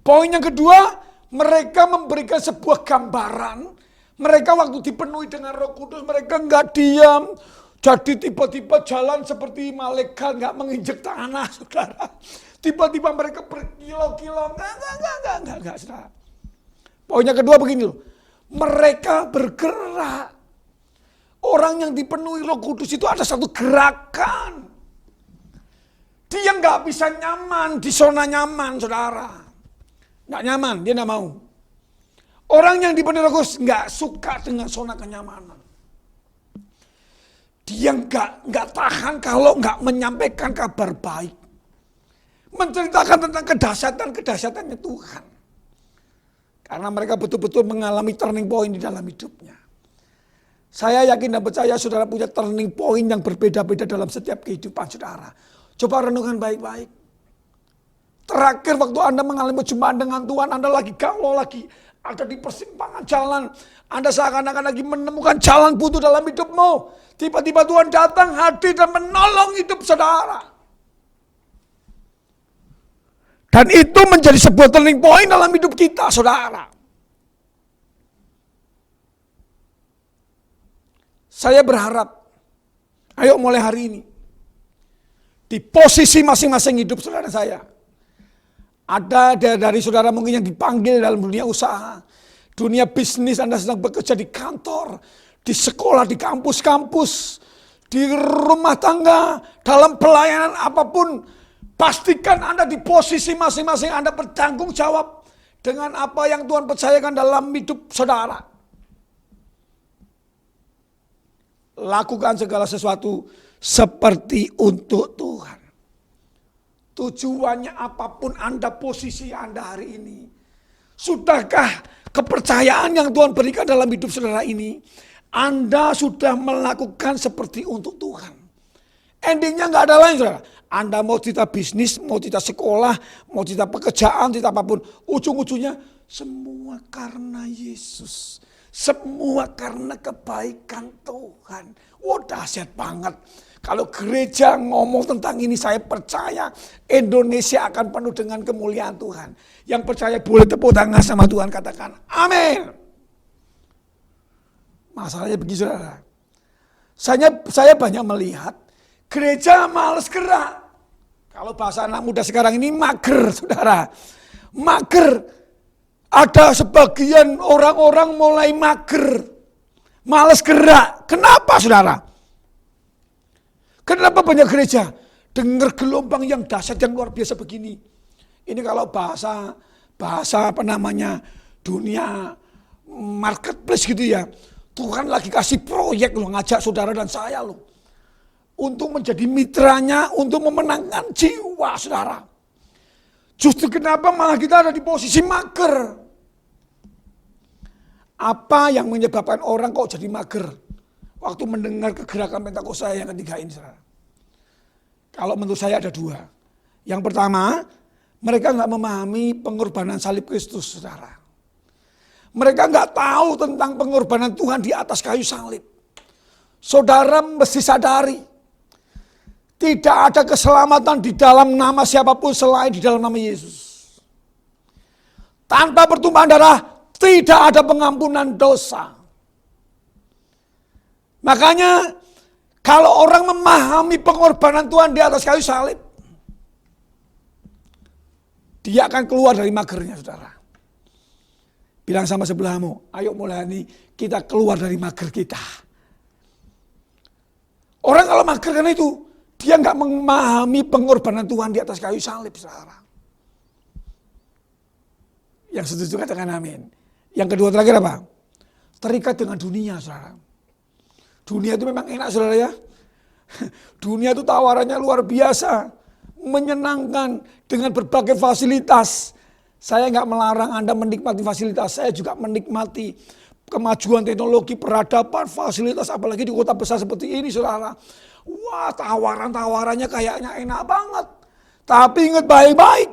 Poin yang kedua, mereka memberikan sebuah gambaran. Mereka waktu dipenuhi dengan Roh Kudus, mereka nggak diam. Jadi tiba-tiba jalan seperti malaikat, nggak menginjek tanah, saudara. Tiba-tiba mereka berkilo-kilo, enggak, saudara. Poinnya kedua begini loh, mereka bergerak. Orang yang dipenuhi Roh Kudus itu ada satu gerakan. Dia nggak bisa nyaman di zona nyaman, saudara. Nggak nyaman, dia nggak mau. Orang yang dipenuhi Roh Kudus nggak suka dengan zona kenyamanan. Dia nggak tahan kalau nggak menyampaikan kabar baik. Menceritakan tentang kedahsyatan-kedahsyatannya Tuhan. Karena mereka betul-betul mengalami turning point di dalam hidupnya. Saya yakin dan percaya saudara punya turning point yang berbeda-beda dalam setiap kehidupan saudara. Coba renungkan baik-baik. Terakhir waktu Anda mengalami perjumpaan dengan Tuhan, Anda lagi galau, lagi ada di persimpangan jalan. Anda seakan-akan lagi menemukan jalan buntu dalam hidupmu. Tiba-tiba Tuhan datang, hadir dan menolong hidup saudara. Dan itu menjadi sebuah turning point dalam hidup kita, saudara. Saya berharap, ayo mulai hari ini, di posisi masing-masing hidup saudara saya. Ada dari saudara mungkin yang dipanggil dalam dunia usaha, dunia bisnis, Anda sedang bekerja di kantor, di sekolah, di kampus-kampus, di rumah tangga, dalam pelayanan apapun. Pastikan Anda di posisi masing-masing, Anda bertanggung jawab dengan apa yang Tuhan percayakan dalam hidup saudara. Lakukan segala sesuatu seperti untuk Tuhan. Tujuannya apapun Anda, posisi Anda hari ini. Sudahkah kepercayaan yang Tuhan berikan dalam hidup saudara ini, Anda sudah melakukan seperti untuk Tuhan? Endingnya nggak ada lain saudara. Anda mau cerita bisnis, mau cerita sekolah, mau cerita pekerjaan, cerita apapun. Ujung-ujungnya semua karena Yesus. Semua karena kebaikan Tuhan. Wah, dahsyat banget. Kalau gereja ngomong tentang ini, saya percaya Indonesia akan penuh dengan kemuliaan Tuhan. Yang percaya boleh tepuk tangan sama Tuhan, katakan amin. Masalahnya begini saudara. Saya banyak melihat gereja males gerak. Kalau bahasa anak muda sekarang ini mager saudara. Mager. Ada sebagian orang-orang mulai mager. Males gerak. Kenapa saudara? Kenapa banyak gereja dengar gelombang yang dahsyat yang luar biasa begini? Ini kalau bahasa apa namanya dunia marketplace gitu ya. Tuhan lagi kasih proyek loh, ngajak saudara dan saya loh. Untuk menjadi mitranya, untuk memenangkan jiwa saudara. Justru kenapa malah kita ada di posisi mager? Apa yang menyebabkan orang kok jadi mager? Waktu mendengar kegerakan Pentakosta yang ketiga ini saudara. Kalau menurut saya ada dua. Yang pertama, mereka nggak memahami pengorbanan salib Kristus saudara. Mereka nggak tahu tentang pengorbanan Tuhan di atas kayu salib. Saudara mesti sadari, tidak ada keselamatan di dalam nama siapapun selain di dalam nama Yesus. Tanpa pertumpahan darah, tidak ada pengampunan dosa. Makanya kalau orang memahami pengorbanan Tuhan di atas kayu salib, dia akan keluar dari magernya saudara. Bilang sama sebelahmu, ayo mulai ini kita keluar dari mager kita. Orang kalau mager karena itu, dia nggak memahami pengorbanan Tuhan di atas kayu salib saudara. Yang setuju katakan amin. Yang kedua terakhir apa? Terikat dengan dunia saudara. Dunia itu memang enak saudara ya. Dunia itu tawarannya luar biasa. Menyenangkan dengan berbagai fasilitas. Saya nggak melarang Anda menikmati fasilitas. Saya juga menikmati kemajuan teknologi, peradaban, fasilitas. Apalagi di kota besar seperti ini saudara. Wah, tawaran-tawarannya kayaknya enak banget. Tapi ingat baik-baik.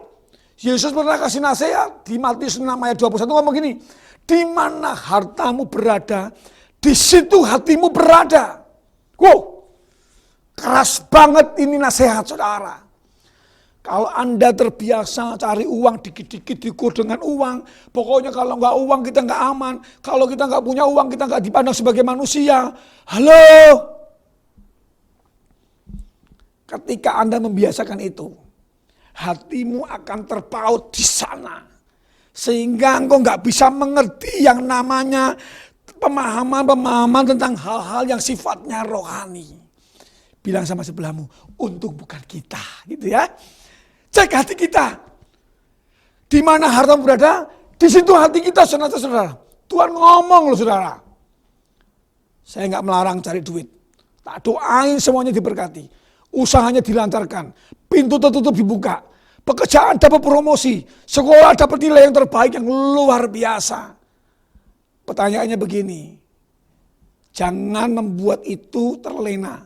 Yesus pernah kasih nasihat. Di Matius 6 ayat 21 ngomong gini. Di mana hartamu berada, di situ hatimu berada. Wow, keras banget ini nasihat saudara. Kalau Anda terbiasa cari uang dikit-dikit diukur dengan uang. Pokoknya kalau nggak uang kita nggak aman. Kalau kita nggak punya uang kita nggak dipandang sebagai manusia. Halo. Ketika Anda membiasakan itu, hatimu akan terpaut di sana. Sehingga engkau nggak bisa mengerti yang namanya pemahaman tentang hal-hal yang sifatnya rohani. Bilang sama sebelahmu, untung bukan kita, gitu ya. Cek hati kita. Di mana harta berada, di situ hati kita saudara. Tuhan ngomong loh saudara. Saya nggak melarang cari duit. Tak doain semuanya diberkati. Usahanya dilancarkan. Pintu tertutup dibuka. Pekerjaan dapat promosi. Sekolah dapat nilai yang terbaik yang luar biasa. Pertanyaannya begini, jangan membuat itu terlena.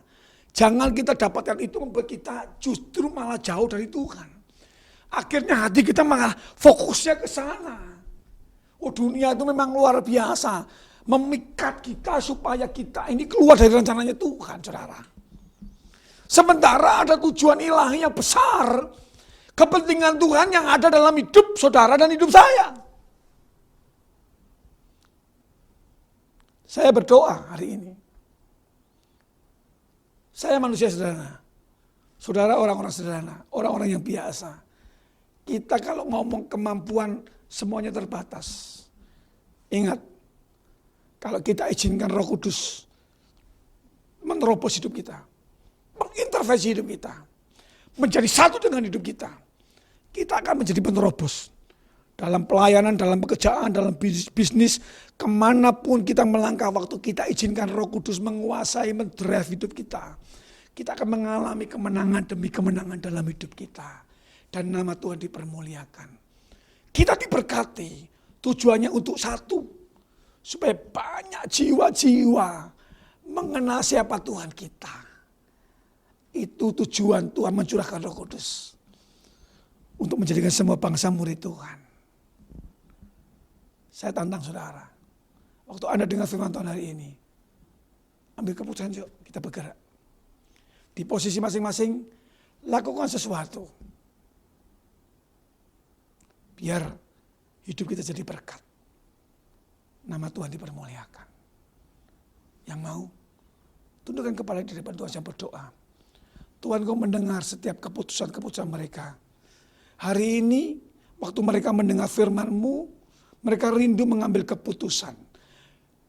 Jangan kita dapatkan itu membuat kita justru malah jauh dari Tuhan. Akhirnya hati kita malah fokusnya ke sana. Oh, dunia itu memang luar biasa. Memikat kita supaya kita ini keluar dari rencananya Tuhan, saudara. Sementara ada tujuan ilahi yang besar. Kepentingan Tuhan yang ada dalam hidup saudara dan hidup saya. Saya berdoa hari ini. Saya manusia sederhana. Saudara orang-orang sederhana. Orang-orang yang biasa. Kita kalau ngomong kemampuan semuanya terbatas. Ingat, kalau kita izinkan Roh Kudus menerobos hidup kita, mengintervensi hidup kita, menjadi satu dengan hidup kita, kita akan menjadi penerobos. Dalam pelayanan, dalam pekerjaan, dalam bisnis, kemanapun kita melangkah, waktu kita izinkan Roh Kudus menguasai, mendrive hidup kita, kita akan mengalami kemenangan demi kemenangan dalam hidup kita. Dan nama Tuhan dipermuliakan. Kita diberkati, tujuannya untuk satu, supaya banyak jiwa-jiwa mengenal siapa Tuhan kita. Itu tujuan Tuhan mencurahkan Roh Kudus. Untuk menjadikan semua bangsa murid Tuhan. Saya tantang saudara. Waktu Anda dengar firman Tuhan hari ini. Ambil keputusan yuk, kita bergerak. Di posisi masing-masing, lakukan sesuatu. Biar hidup kita jadi berkat. Nama Tuhan dipermuliakan. Yang mau, tundukkan kepala di depan Tuhan, saya berdoa. Tuhan, Kau mendengar setiap keputusan-keputusan mereka. Hari ini, waktu mereka mendengar firman-Mu, mereka rindu mengambil keputusan.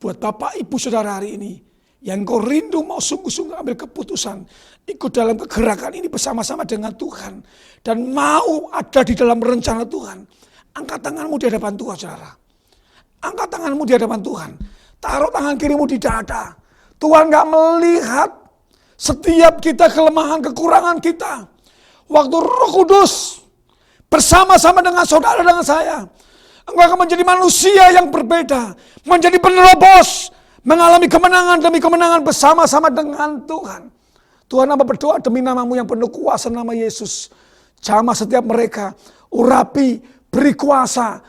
Buat Bapak, Ibu, Saudara hari ini, yang Kau rindu mau sungguh-sungguh ambil keputusan. Ikut dalam kegerakan ini bersama-sama dengan Tuhan. Dan mau ada di dalam rencana Tuhan. Angkat tanganmu di hadapan Tuhan, saudara. Angkat tanganmu di hadapan Tuhan. Taruh tangan kirimu di dada. Tuhan gak melihat setiap kita kelemahan, kekurangan kita. Waktu Roh Kudus bersama-sama dengan saudara, dengan saya. Engkau akan menjadi manusia yang berbeda. Menjadi penerobos. Mengalami kemenangan demi kemenangan bersama-sama dengan Tuhan. Tuhan, hamba berdoa demi nama-Mu yang penuh kuasa, nama Yesus. Jamah setiap mereka. Urapi, beri kuasa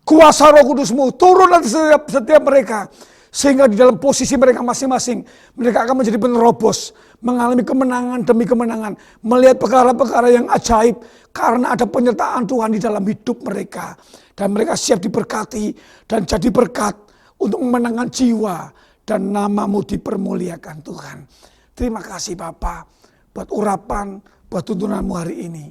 Roh Kudus-Mu turun atas setiap mereka. Sehingga di dalam posisi mereka masing-masing, mereka akan menjadi penerobos. Mengalami kemenangan demi kemenangan. Melihat perkara-perkara yang ajaib. Karena ada penyertaan Tuhan di dalam hidup mereka. Dan mereka siap diberkati dan jadi berkat untuk memenangkan jiwa. Dan nama-Mu dipermuliakan Tuhan. Terima kasih Bapa buat urapan, buat tuntunan-Mu hari ini.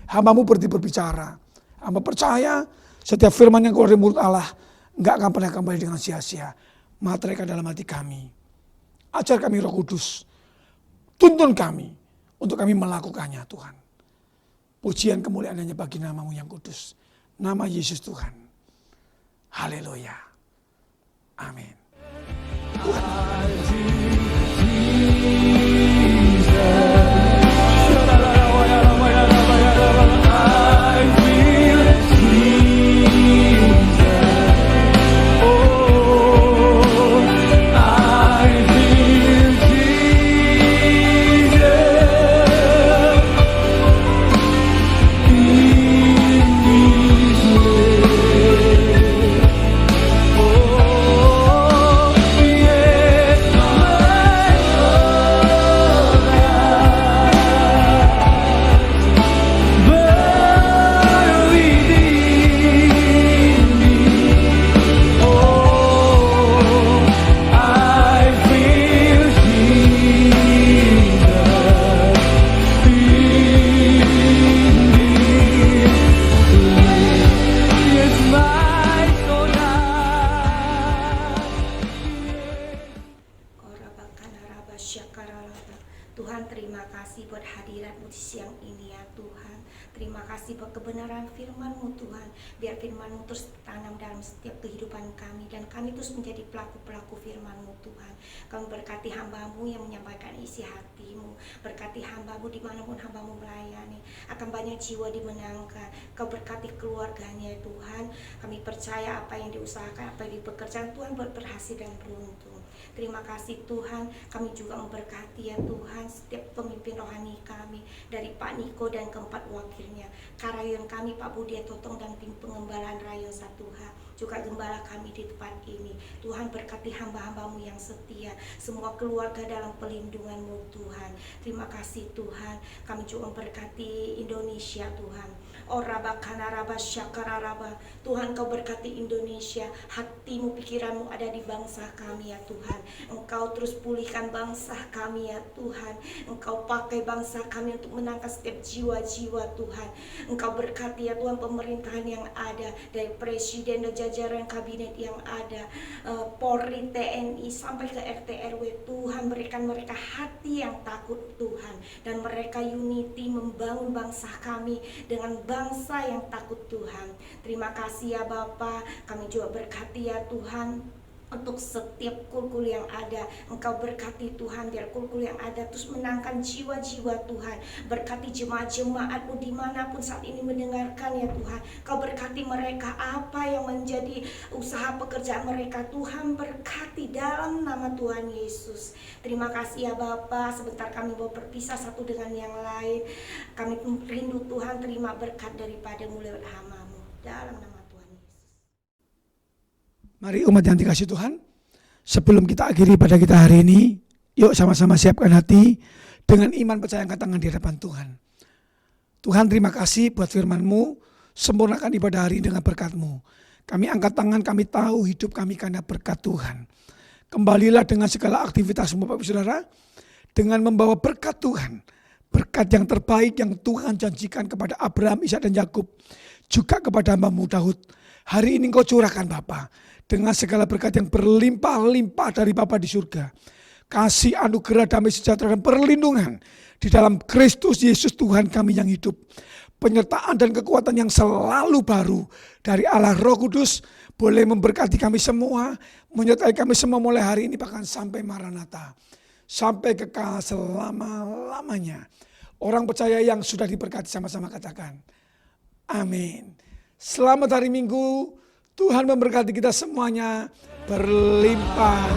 Hamba-Mu berbicara. Hamba percaya setiap firman yang keluar dari mulut Allah enggak akan pernah kembali dengan sia-sia. Materaikan dalam hati kami. Ajar kami Roh Kudus. Tuntun kami untuk kami melakukannya Tuhan. Pujian kemuliaan hanya bagi nama-Mu yang kudus. Nama Yesus Tuhan. Haleluya. Amin. Tuhan, terima kasih buat hadirat-Mu di siang ini ya Tuhan. Terima kasih buat kebenaran firman-Mu Tuhan. Biar firman-Mu terus tanam dalam setiap kehidupan kami. Dan kami terus menjadi pelaku-pelaku firman-Mu Tuhan. Kami berkati hamba-Mu yang menyampaikan isi hati-Mu. Berkati hamba-Mu dimanapun hamba-Mu melayani. Akan banyak jiwa dimenangkan. Kau berkati keluarganya ya Tuhan. Kami percaya apa yang diusahakan, apa yang dipekerjakan Tuhan buat berhasil dan beruntung. Terima kasih Tuhan, kami juga memberkati ya Tuhan Tuhan setiap pemimpin rohani kami, dari Pak Niko dan keempat wakilnya, Karayon kami Pak Budi Totong dan tim pengembalaan Rayon 1H, juga gembala kami di tempat ini. Tuhan berkati hamba-hambamu yang setia, semua keluarga dalam pelindungan-Mu Tuhan. Terima kasih Tuhan, kami juga berkati Indonesia Tuhan. Tuhan Kau berkati Indonesia, hatimu, pikiranmu ada di bangsa kami ya Tuhan. Engkau terus pulihkan bangsa kami ya Tuhan. Engkau pakai bangsa kami untuk menangkap setiap jiwa-jiwa Tuhan. Engkau berkati ya Tuhan pemerintahan yang ada, dari presiden dan jajaran kabinet yang ada, Polri, TNI sampai ke RT RW. Tuhan berikan mereka hati yang takut Tuhan, dan mereka unity membangun bangsa kami dengan bangsa yang takut Tuhan. Terima kasih ya Bapa, kami juga berkati ya Tuhan untuk setiap kulkul yang ada. Engkau berkati Tuhan, biar kulkul yang ada terus menangkan jiwa-jiwa Tuhan. Berkati jemaat-jemaat-Mu dimanapun saat ini mendengarkan ya Tuhan. Kau berkati mereka, apa yang menjadi usaha pekerjaan mereka, Tuhan berkati dalam nama Tuhan Yesus. Terima kasih ya Bapa, sebentar kami mau berpisah satu dengan yang lain. Kami rindu Tuhan, terima berkat daripada-Mu lewat hamba-Mu dalam nama Tuhan Yesus. Mari umat yang dikasih Tuhan, sebelum kita akhiri pada kita hari ini, yuk sama-sama siapkan hati dengan iman percaya angkat tangan di hadapan Tuhan. Tuhan, terima kasih buat firman-Mu, sempurnakan ibadah hari ini dengan berkat-Mu. Kami angkat tangan, kami tahu hidup kami karena berkat Tuhan. Kembalilah dengan segala aktivitas-Mu Bapak Ibu Saudara, dengan membawa berkat Tuhan, berkat yang terbaik yang Tuhan janjikan kepada Abraham, Ishak dan Yakub, juga kepada hamba-Mu Daud. Hari ini Engkau curahkan Bapa, dengan segala berkat yang berlimpah-limpah dari Bapa di surga. Kasih anugerah damai sejahtera dan perlindungan di dalam Kristus Yesus Tuhan kami yang hidup. Penyertaan dan kekuatan yang selalu baru dari Allah Roh Kudus boleh memberkati kami semua, menyertai kami semua mulai hari ini bahkan sampai Maranatha, sampai kekal selama-lamanya. Orang percaya yang sudah diberkati sama-sama katakan amin. Selamat hari Minggu, Tuhan memberkati kita semuanya berlimpah.